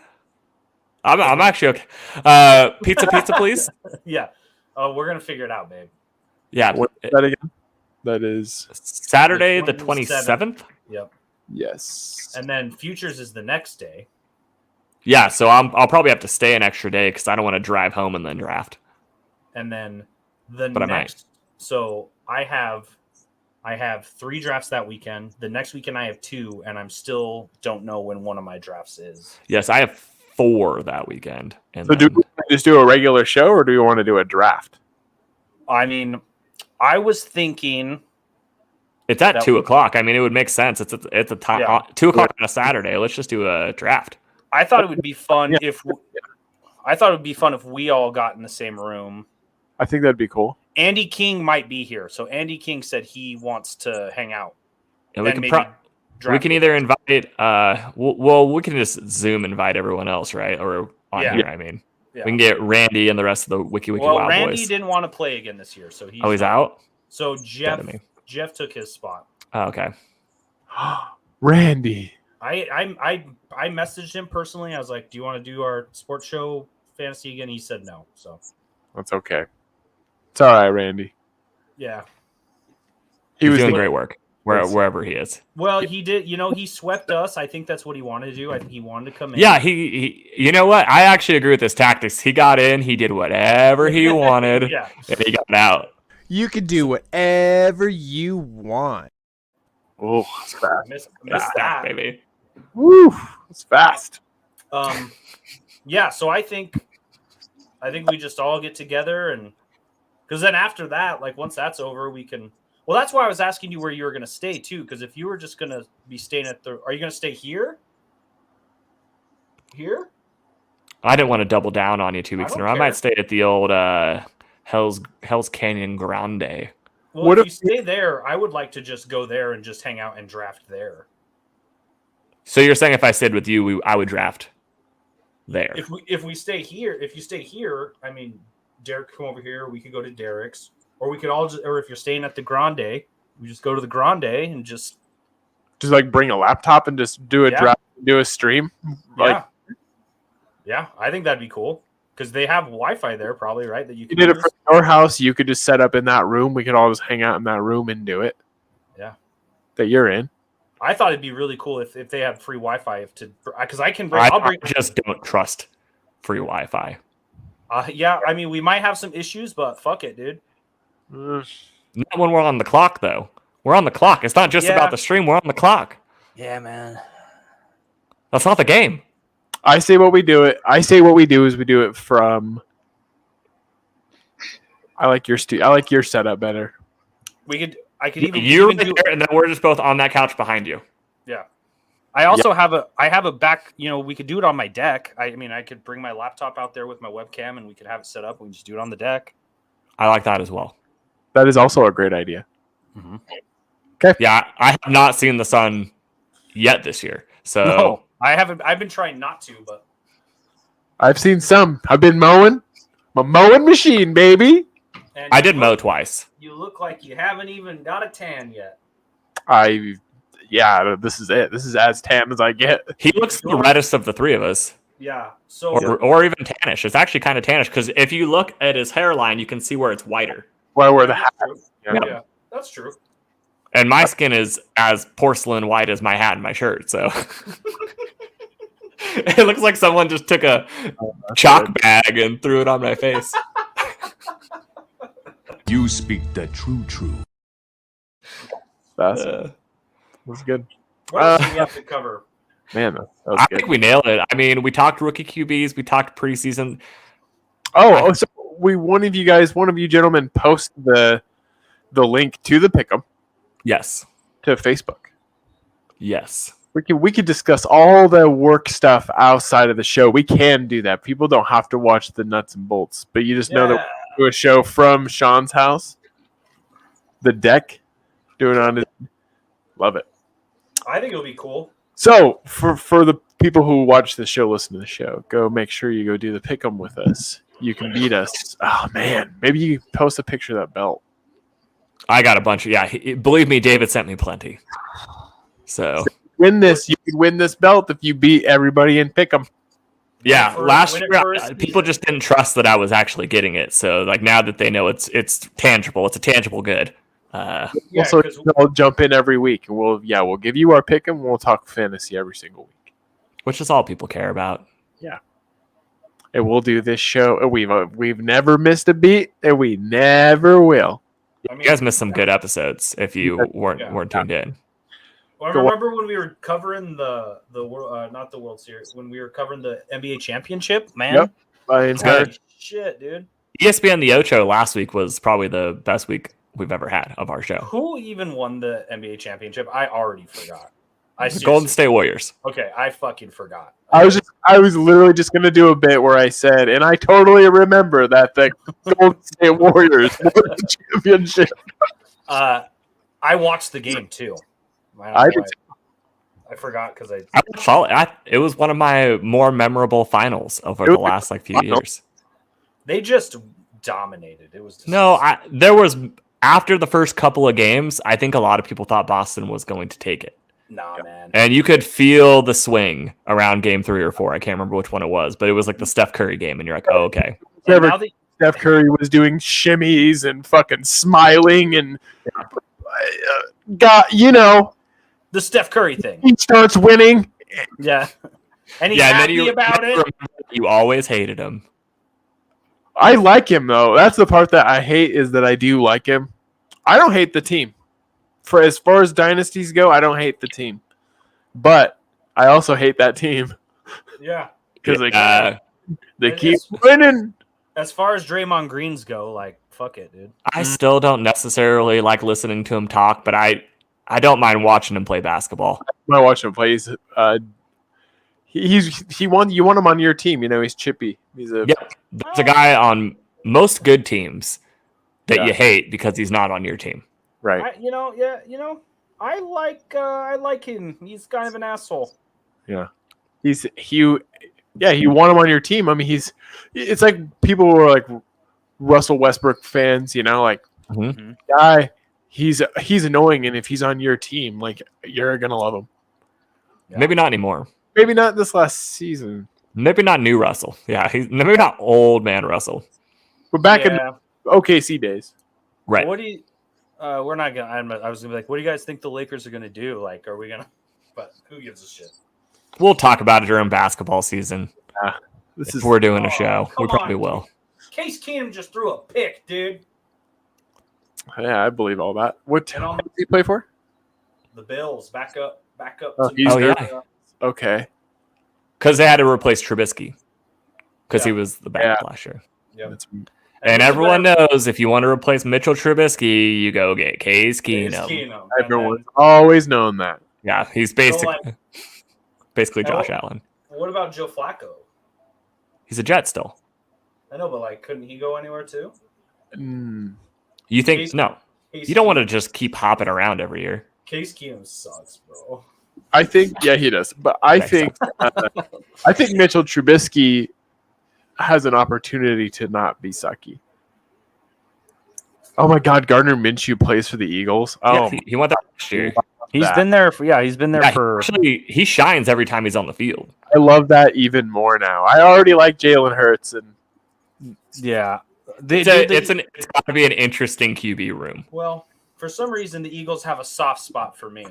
[SPEAKER 2] I'm actually okay. Pizza, please.
[SPEAKER 1] Yeah. Oh, we're going to figure it out, babe.
[SPEAKER 2] Yeah.
[SPEAKER 3] That again? That is
[SPEAKER 2] Saturday the 27th?
[SPEAKER 1] Yep.
[SPEAKER 3] Yes.
[SPEAKER 1] And then Futures is the next day.
[SPEAKER 2] Yeah, so I'll probably have to stay an extra day because I don't want to drive home and then draft.
[SPEAKER 1] And then the
[SPEAKER 2] But I might.
[SPEAKER 1] next, so I have 3 drafts that weekend. The next weekend I have 2, and I'm still don't know when one of my drafts is.
[SPEAKER 2] Yes, I have 4 that weekend. And
[SPEAKER 3] So do we just do a regular show, or do we want to do a draft?
[SPEAKER 1] I mean, I was thinking
[SPEAKER 2] it's at
[SPEAKER 1] that
[SPEAKER 2] 2
[SPEAKER 1] we-
[SPEAKER 2] o'clock. I mean, it would make sense. It's a time
[SPEAKER 1] Yeah.
[SPEAKER 2] 2 o'clock on a Saturday. Let's just do a draft.
[SPEAKER 1] I thought it would be fun
[SPEAKER 3] Yeah.
[SPEAKER 1] if we all got in the same room.
[SPEAKER 3] I think that'd be cool.
[SPEAKER 1] Andy King might be here, so Andy King said he wants to hang out.
[SPEAKER 2] And we
[SPEAKER 1] And
[SPEAKER 2] can
[SPEAKER 1] maybe
[SPEAKER 2] we
[SPEAKER 1] draft
[SPEAKER 2] can
[SPEAKER 1] with
[SPEAKER 2] either
[SPEAKER 1] us.
[SPEAKER 2] invite we can just Zoom invite everyone else, right? Or on
[SPEAKER 1] Yeah.
[SPEAKER 2] here, I mean.
[SPEAKER 1] Yeah.
[SPEAKER 2] We can get Randy and the rest of the Wiki
[SPEAKER 1] Well,
[SPEAKER 2] Wild
[SPEAKER 1] Randy
[SPEAKER 2] Boys.
[SPEAKER 1] didn't want to play again this year, so
[SPEAKER 2] He's out?
[SPEAKER 1] So
[SPEAKER 2] Dead to me.
[SPEAKER 1] Jeff took his spot.
[SPEAKER 2] Oh, okay.
[SPEAKER 3] Randy.
[SPEAKER 1] I messaged him personally. I was like, "Do you want to do our sports show fantasy again?" He said no. So
[SPEAKER 3] That's okay. It's all right, Randy.
[SPEAKER 1] yeah.
[SPEAKER 2] He's
[SPEAKER 3] was
[SPEAKER 2] doing
[SPEAKER 3] the-
[SPEAKER 2] great work wherever he is.
[SPEAKER 1] Well, he did. He swept us. I think that's what he wanted to do. I think he wanted to come in.
[SPEAKER 2] Yeah, he you know what? I actually agree with his tactics. He got in, he did whatever he wanted,
[SPEAKER 1] Yeah.
[SPEAKER 2] and he got out.
[SPEAKER 6] You can do whatever you want.
[SPEAKER 3] Oh, it's fast.
[SPEAKER 1] Missed
[SPEAKER 2] Ah,
[SPEAKER 1] that.
[SPEAKER 2] baby.
[SPEAKER 3] Woo, it's fast.
[SPEAKER 1] Yeah. So I think we just all get together, and because then after that, like once that's over, we can. Well, that's why I was asking you where you were going to stay too. Because if you were just going to be staying are you going to stay here? Here?
[SPEAKER 2] I didn't want to double down on you 2 weeks
[SPEAKER 1] I
[SPEAKER 2] in a
[SPEAKER 1] don't
[SPEAKER 2] row. I might
[SPEAKER 1] care.
[SPEAKER 2] stay at the old Hell's Canyon Grande.
[SPEAKER 1] Well,
[SPEAKER 3] What
[SPEAKER 1] if
[SPEAKER 3] if-
[SPEAKER 1] you stay there, I would like to just go there and just hang out and draft there.
[SPEAKER 2] So you're saying if I stayed with you, I would draft there.
[SPEAKER 1] If we stay here, if you stay here, I mean, Derek come over here. We could go to Derek's, or we could all just, or if you're staying at the Grande, we just go to the Grande and just
[SPEAKER 3] Just like bring a laptop and just do a
[SPEAKER 1] Yeah.
[SPEAKER 3] draft, do a stream. Like
[SPEAKER 1] yeah. I think that'd be cool because they have Wi-Fi there, probably, right? That you
[SPEAKER 3] you
[SPEAKER 1] can
[SPEAKER 3] did it
[SPEAKER 1] use.
[SPEAKER 3] for your house, you could just set up in that room. We could all just hang out in that room and do it.
[SPEAKER 1] Yeah.
[SPEAKER 3] That you're in.
[SPEAKER 1] I thought it'd be really cool if they had free Wi-Fi because I can
[SPEAKER 2] I
[SPEAKER 1] bring.
[SPEAKER 2] just don't trust free Wi-Fi.
[SPEAKER 1] Yeah, I mean, we might have some issues, but fuck it, dude.
[SPEAKER 3] Mm.
[SPEAKER 2] Not when we're on the clock, though. We're on the clock. It's not just
[SPEAKER 1] Yeah.
[SPEAKER 2] about the stream. We're on the clock.
[SPEAKER 1] Yeah, man.
[SPEAKER 2] That's not the game.
[SPEAKER 3] I say what we do it. I say what we do is we do it from. I like your setup better.
[SPEAKER 1] I could even
[SPEAKER 2] You're
[SPEAKER 1] even do.
[SPEAKER 2] there, and then we're just both on that couch behind you.
[SPEAKER 1] Yeah. I also have a back, we could do it on my deck. I mean, I could bring my laptop out there with my webcam and we could have it set up. We can just do it on the deck.
[SPEAKER 2] I like that as well.
[SPEAKER 3] That is also a great idea.
[SPEAKER 2] Yeah, I have not seen the sun yet this year. So
[SPEAKER 1] No, I haven't. I've been trying not to, but
[SPEAKER 3] I've seen some. I've been mowing. I'm a mowing machine, baby.
[SPEAKER 1] and
[SPEAKER 2] I
[SPEAKER 1] you
[SPEAKER 2] did
[SPEAKER 1] look-
[SPEAKER 2] mow twice.
[SPEAKER 1] You look like you haven't even got a tan yet.
[SPEAKER 3] This is it. This is as tan as I get.
[SPEAKER 2] He looks the reddest of the three of us,
[SPEAKER 1] Yeah. So
[SPEAKER 2] or even tannish. It's actually kind of tannish because if you look at his hairline, you can see where it's whiter.
[SPEAKER 3] Why I wear the hat.
[SPEAKER 1] That's true.
[SPEAKER 3] Yeah.
[SPEAKER 1] Yeah, that's true.
[SPEAKER 2] And my skin is as porcelain white as my hat and my shirt. So it looks like someone just took a chalk bag and threw it on my face.
[SPEAKER 7] You speak the true.
[SPEAKER 3] That's
[SPEAKER 2] Uh,
[SPEAKER 3] good.
[SPEAKER 1] What else do we have to cover?
[SPEAKER 3] Man, that was
[SPEAKER 2] I
[SPEAKER 3] good.
[SPEAKER 2] think we nailed it. I mean, we talked rookie QBs, we talked preseason.
[SPEAKER 3] So one of you gentlemen post the link to the pick'em
[SPEAKER 2] Yes.
[SPEAKER 3] to Facebook.
[SPEAKER 2] Yes.
[SPEAKER 3] We could discuss all the work stuff outside of the show. We can do that. People don't have to watch the nuts and bolts, but you just know that we do a show from Sean's house, the deck, doing on his. Love it.
[SPEAKER 1] I think it'll be cool.
[SPEAKER 3] So for the people who watch the show, listen to the show, go make sure you go do the pick'em with us. You can beat us. Oh man, maybe you post a picture of that belt.
[SPEAKER 2] I got a bunch of, believe me, David sent me plenty. So,
[SPEAKER 3] Win this. You can win this belt if you beat everybody in pick'em.
[SPEAKER 2] yeah,
[SPEAKER 1] Win it
[SPEAKER 2] last year,
[SPEAKER 1] first.
[SPEAKER 2] people just didn't trust that I was actually getting it. So, like, now that they know it's tangible, it's a tangible good.
[SPEAKER 1] Yeah,
[SPEAKER 3] Also,
[SPEAKER 1] 'cause-
[SPEAKER 3] we'll jump in every week, and we'll give you our pick'em. We'll talk fantasy every single week.
[SPEAKER 2] Which is all people care about.
[SPEAKER 3] And we'll do this show. We've never missed a beat, and we never will.
[SPEAKER 1] I mean,
[SPEAKER 2] You guys missed some good episodes if you weren't tuned in.
[SPEAKER 1] Well, I remember when we were covering the not the World Series, when we were covering the NBA championship, man.
[SPEAKER 3] Yep.
[SPEAKER 1] Holy shit, dude.
[SPEAKER 2] ESPN The Ocho last week was probably the best week we've ever had of our show.
[SPEAKER 1] Who even won the NBA championship? I already forgot.
[SPEAKER 2] The Golden State Warriors.
[SPEAKER 1] Okay, I fucking forgot.
[SPEAKER 3] I was literally just gonna do a bit where I said, and I totally remember that the Golden State Warriors won the championship.
[SPEAKER 1] I watched the game too.
[SPEAKER 3] I did.
[SPEAKER 1] I forgot because
[SPEAKER 2] I saw it. It was one of my more memorable finals over the last few years.
[SPEAKER 1] They just dominated. It was
[SPEAKER 2] there was after the first couple of games. I think a lot of people thought Boston was going to take it.
[SPEAKER 1] Nah, man.
[SPEAKER 2] And you could feel the swing around game 3 or 4. I can't remember which one it was, but it was like the Steph Curry game, and you're like, oh, okay.
[SPEAKER 3] Steph Curry was doing shimmies and fucking smiling and got
[SPEAKER 1] the Steph Curry thing.
[SPEAKER 3] He starts winning.
[SPEAKER 1] Yeah. And he's happy about it.
[SPEAKER 2] You always hated him.
[SPEAKER 3] I like him though. That's the part that I hate is that I do like him. I don't hate the team. For as far as dynasties go, I don't hate the team. But I also hate that team.
[SPEAKER 1] Yeah.
[SPEAKER 3] Because they keep winning.
[SPEAKER 1] As far as Draymond Greens go, like, fuck it, dude.
[SPEAKER 2] I still don't necessarily like listening to him talk, but I don't mind watching him play basketball.
[SPEAKER 3] I watch him play. You want him on your team. He's chippy. There's
[SPEAKER 2] a guy on most good teams that you hate because he's not on your team.
[SPEAKER 3] Right.
[SPEAKER 1] I like him. He's kind of an asshole.
[SPEAKER 3] Yeah. You want him on your team. I mean, it's like people who are like Russell Westbrook fans, guy, he's annoying, and if he's on your team, like, you're gonna love him.
[SPEAKER 2] Yeah. Maybe not anymore.
[SPEAKER 3] Maybe not this last season.
[SPEAKER 2] Maybe not new Russell. Yeah, he's maybe not old man Russell.
[SPEAKER 3] But back in the OKC days.
[SPEAKER 2] Right.
[SPEAKER 1] What do you we're not gonna I was gonna be like, what do you guys think the Lakers are gonna do? Like, are we gonna but who gives a shit?
[SPEAKER 2] We'll talk about it during basketball season. If we're doing a show. We probably will.
[SPEAKER 1] Case Keenum just threw a pick, dude.
[SPEAKER 3] Yeah, I believe all that. What team does he play for?
[SPEAKER 1] The Bills. Back up.
[SPEAKER 3] Okay.
[SPEAKER 2] Because they had to replace Trubisky. Because he was the backup last year.
[SPEAKER 1] Yeah.
[SPEAKER 2] And everyone knows if you want to replace Mitchell Trubisky, you go get Case Keenum.
[SPEAKER 3] Everyone's always known that.
[SPEAKER 2] Yeah, he's basically Josh Allen.
[SPEAKER 1] What about Joe Flacco?
[SPEAKER 2] He's a Jet still.
[SPEAKER 1] I know, but like, couldn't he go anywhere too?
[SPEAKER 2] You think no? You don't want to just keep hopping around every year.
[SPEAKER 1] Case Keenum sucks, bro.
[SPEAKER 3] I think he does, but I think Mitchell Trubisky has an opportunity to not be sucky. Oh my God, Gardner Minshew plays for the Eagles. Oh,
[SPEAKER 2] yeah, he went there last year.
[SPEAKER 1] He's been there for.
[SPEAKER 2] Actually, he shines every time he's on the field.
[SPEAKER 3] I love that even more now. I already like Jalen Hurts, and
[SPEAKER 2] it's got to be an interesting QB room.
[SPEAKER 1] Well, for some reason, the Eagles have a soft spot for me.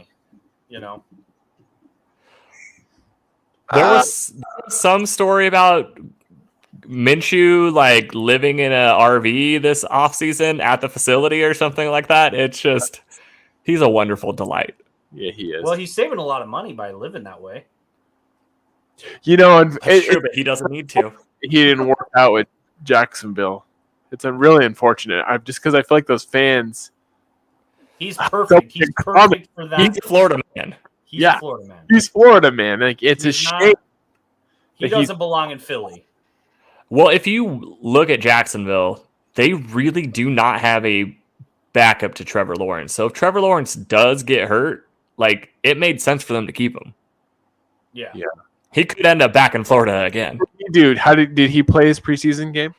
[SPEAKER 2] There was some story about Minshew like living in an RV this offseason at the facility or something like that. It's just he's a wonderful delight.
[SPEAKER 3] Yeah, he is.
[SPEAKER 1] Well, he's saving a lot of money by living that way.
[SPEAKER 2] That's true, but he doesn't need to.
[SPEAKER 3] He didn't work out with Jacksonville. It's really unfortunate. Just because I feel like those fans.
[SPEAKER 1] He's perfect. He's perfect for that.
[SPEAKER 2] He's a Florida man.
[SPEAKER 1] He's a Florida man.
[SPEAKER 3] He's Florida man. Like, it's a shame.
[SPEAKER 1] He doesn't belong in Philly.
[SPEAKER 2] Well, if you look at Jacksonville, they really do not have a backup to Trevor Lawrence. So if Trevor Lawrence does get hurt, like, it made sense for them to keep him.
[SPEAKER 1] Yeah.
[SPEAKER 2] He could end up back in Florida again.
[SPEAKER 3] Dude, did he play his preseason game?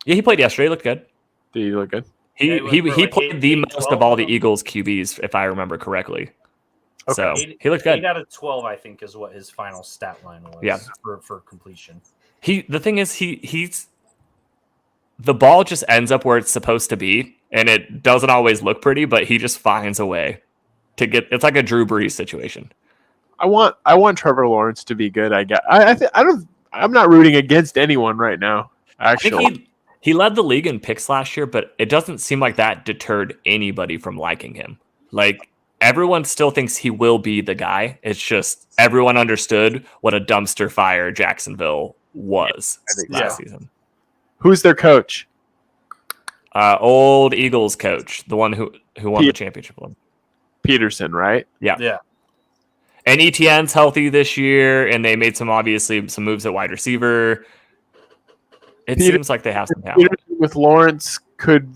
[SPEAKER 2] Yeah, he played yesterday. He looked good.
[SPEAKER 3] Did he look good?
[SPEAKER 2] He played the most of all the Eagles QBs, if I remember correctly. Okay. So he looked good.
[SPEAKER 1] 8 out of 12, I think, is what his final stat line was.
[SPEAKER 2] Yeah.
[SPEAKER 1] for completion.
[SPEAKER 2] The thing is, he's the ball just ends up where it's supposed to be, and it doesn't always look pretty, but he just finds a way to get. It's like a Drew Brees situation.
[SPEAKER 3] I want Trevor Lawrence to be good. I I'm not rooting against anyone right now. Actually,
[SPEAKER 2] I think he led the league in picks last year, but it doesn't seem like that deterred anybody from liking him. Like, everyone still thinks he will be the guy. It's just everyone understood what a dumpster fire Jacksonville was last season.
[SPEAKER 3] Who's their coach?
[SPEAKER 2] Old Eagles coach, the one who won the championship one.
[SPEAKER 3] Peterson, right?
[SPEAKER 1] Yeah.
[SPEAKER 2] And ETN's healthy this year, and they made some moves at wide receiver. It seems like they have some talent.
[SPEAKER 3] Peterson with Lawrence could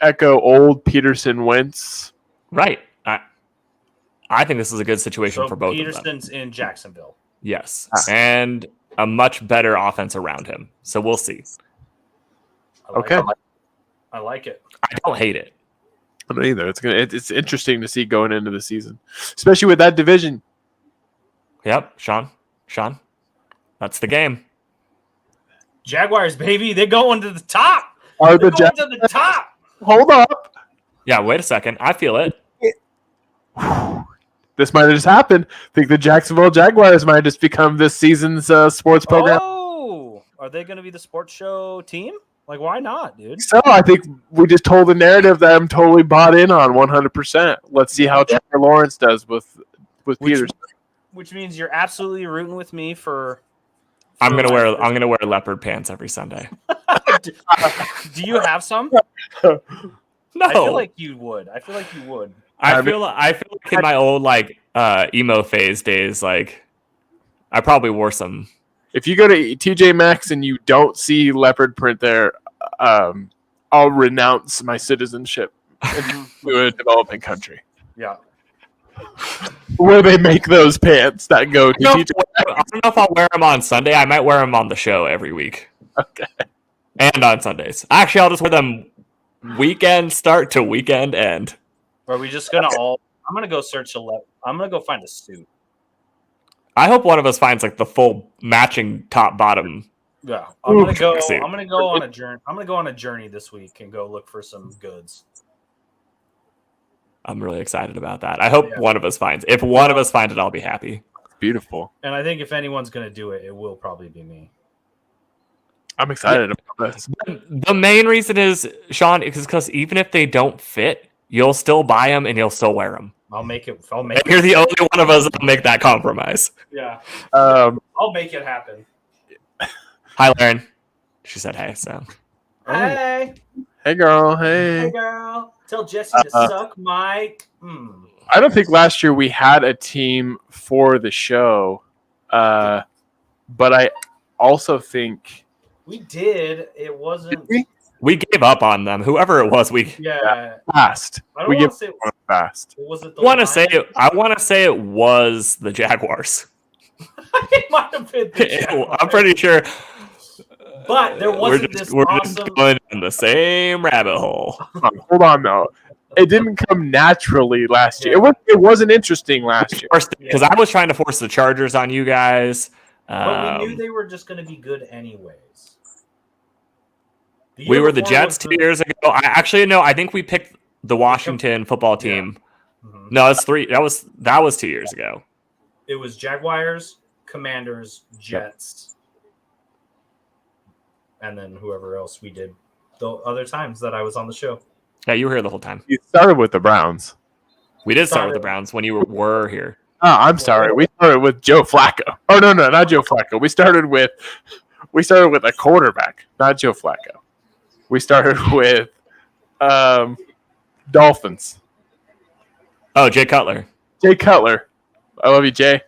[SPEAKER 3] echo old Peterson Wentz.
[SPEAKER 2] Right. I think this is a good situation for both
[SPEAKER 1] Peterson's
[SPEAKER 2] of them.
[SPEAKER 1] Peterson's in Jacksonville.
[SPEAKER 2] Yes. And a much better offense around him. So we'll see.
[SPEAKER 1] I like it.
[SPEAKER 2] I don't hate it.
[SPEAKER 3] I don't either. It's interesting to see going into the season, especially with that division.
[SPEAKER 2] Yep, Sean, that's the game.
[SPEAKER 1] Jaguars, baby, they're going to the top.
[SPEAKER 3] Are
[SPEAKER 1] they're
[SPEAKER 3] the
[SPEAKER 1] going to the top?
[SPEAKER 3] Hold up.
[SPEAKER 2] Yeah, wait a second. I feel it.
[SPEAKER 3] This might have just happened. I think the Jacksonville Jaguars might have just become this season's sports program.
[SPEAKER 1] Oh, are they going to be the sports show team? Like, why not, dude?
[SPEAKER 3] So I think we just told the narrative that I'm totally bought in on 100%. Let's see how Trevor Lawrence does with Peterson.
[SPEAKER 1] Which means you're absolutely rooting with me for
[SPEAKER 2] I'm gonna wear leopard pants every Sunday.
[SPEAKER 1] Do you have some?
[SPEAKER 2] No,
[SPEAKER 1] I feel like you would.
[SPEAKER 2] I feel like in my old emo phase days, like I probably wore some.
[SPEAKER 3] If you go to TJ Maxx and you don't see leopard print there, I'll renounce my citizenship to a developing country.
[SPEAKER 1] Yeah.
[SPEAKER 3] Where they make those pants that go to TJ Maxx.
[SPEAKER 2] I don't know if I'll wear them on Sunday. I might wear them on the show every week.
[SPEAKER 3] Okay.
[SPEAKER 2] And on Sundays. Actually, I'll just wear them weekend start to weekend end.
[SPEAKER 1] Are we just gonna I'm gonna go I'm gonna go find a suit.
[SPEAKER 2] I hope one of us finds like the full matching top bottom.
[SPEAKER 1] Yeah, I'm gonna go on a journey. I'm gonna go on a journey this week and go look for some goods.
[SPEAKER 2] I'm really excited about that. I hope one of us finds. If one of us finds it, I'll be happy.
[SPEAKER 3] Beautiful.
[SPEAKER 1] And I think if anyone's gonna do it, it will probably be me.
[SPEAKER 3] I'm excited about this.
[SPEAKER 2] The main reason is, Sean, is because even if they don't fit, you'll still buy them and you'll still wear them.
[SPEAKER 1] I'll make it.
[SPEAKER 2] You're the only one of us that'll make that compromise.
[SPEAKER 1] Yeah. I'll make it happen.
[SPEAKER 2] Hi, Lauren. She said hey, so.
[SPEAKER 1] Hey.
[SPEAKER 3] Hey, girl. Hey.
[SPEAKER 1] Hey, girl. Tell Jesse to suck my...
[SPEAKER 3] I don't think last year we had a team for the show, but I also think...
[SPEAKER 1] We did. It wasn't...
[SPEAKER 2] We gave up on them. Whoever it was,
[SPEAKER 3] fast.
[SPEAKER 1] I don't want to say
[SPEAKER 3] fast.
[SPEAKER 1] Was it the
[SPEAKER 2] I want to say it was the Jaguars.
[SPEAKER 1] It might have been the Jaguars.
[SPEAKER 2] I'm pretty sure.
[SPEAKER 1] But there wasn't
[SPEAKER 2] we're just going in the same rabbit hole.
[SPEAKER 3] Hold on, though. It didn't come naturally last year. It wasn't interesting last year.
[SPEAKER 2] Because I was trying to force the Chargers on you guys.
[SPEAKER 1] But we knew they were just going to be good anyways.
[SPEAKER 2] We were the Jets 2 years ago. I think we picked the Washington football team. Yeah. Mm-hmm. No, it's three. That was 2 years ago.
[SPEAKER 1] It was Jaguars, Commanders, Jets, and then whoever else we did the other times that I was on the show.
[SPEAKER 2] Yeah, you were here the whole time.
[SPEAKER 3] You started with the Browns.
[SPEAKER 2] We did start with the Browns when you were here.
[SPEAKER 3] Oh, I'm sorry. We started with Joe Flacco. Oh no, not Joe Flacco. We started with a quarterback, not Joe Flacco. We started with Dolphins.
[SPEAKER 2] Oh, Jay Cutler.
[SPEAKER 3] Jay Cutler. I love you, Jay.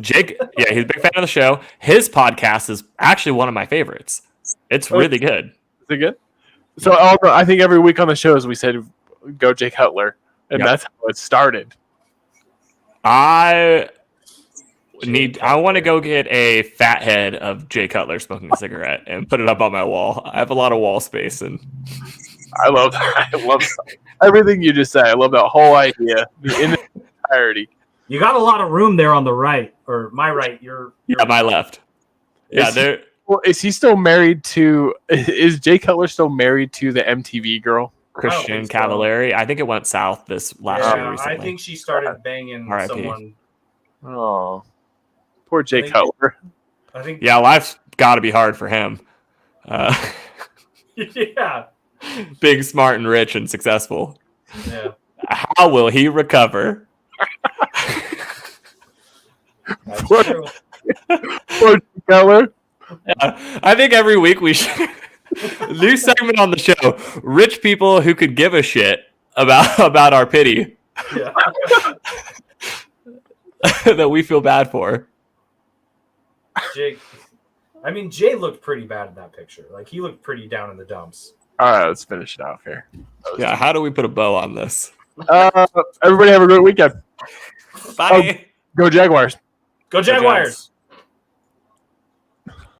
[SPEAKER 2] Jake, yeah, he's a big fan of the show. His podcast is actually one of my favorites. It's really good.
[SPEAKER 3] Is it good? So I think every week on the shows we said go Jay Cutler, and that's how it started.
[SPEAKER 2] I want to go get a fat head of Jay Cutler smoking a cigarette and put it up on my wall. I have a lot of wall space, and
[SPEAKER 3] I love that. I love everything you just said. I love that whole idea in its entirety.
[SPEAKER 1] You got a lot of room there on the right, or my right. You're
[SPEAKER 2] my left.
[SPEAKER 3] Is he still married to? Is Jay Cutler still married to the MTV girl?
[SPEAKER 2] Christian Cavallari. I think it went south this last year recently.
[SPEAKER 1] I think she started banging someone.
[SPEAKER 3] Oh. Poor Jay Cutler.
[SPEAKER 1] I think.
[SPEAKER 2] Yeah, life's got to be hard for him.
[SPEAKER 1] Yeah.
[SPEAKER 2] Big, smart, and rich and successful.
[SPEAKER 1] Yeah.
[SPEAKER 2] How will he recover?
[SPEAKER 1] That's
[SPEAKER 3] Poor-
[SPEAKER 1] true.
[SPEAKER 3] Poor Jay Cutler.
[SPEAKER 2] I think every week we should new segment on the show: rich people who could give a shit about our pity
[SPEAKER 1] Yeah.
[SPEAKER 2] that we feel bad for.
[SPEAKER 1] Jay looked pretty bad in that picture. Like he looked pretty down in the dumps.
[SPEAKER 3] All right, let's finish it off here.
[SPEAKER 2] Yeah, how do we put a bow on this?
[SPEAKER 3] Everybody have a great weekend.
[SPEAKER 2] Bye.
[SPEAKER 3] Go Jaguars.
[SPEAKER 1] Go Jaguars!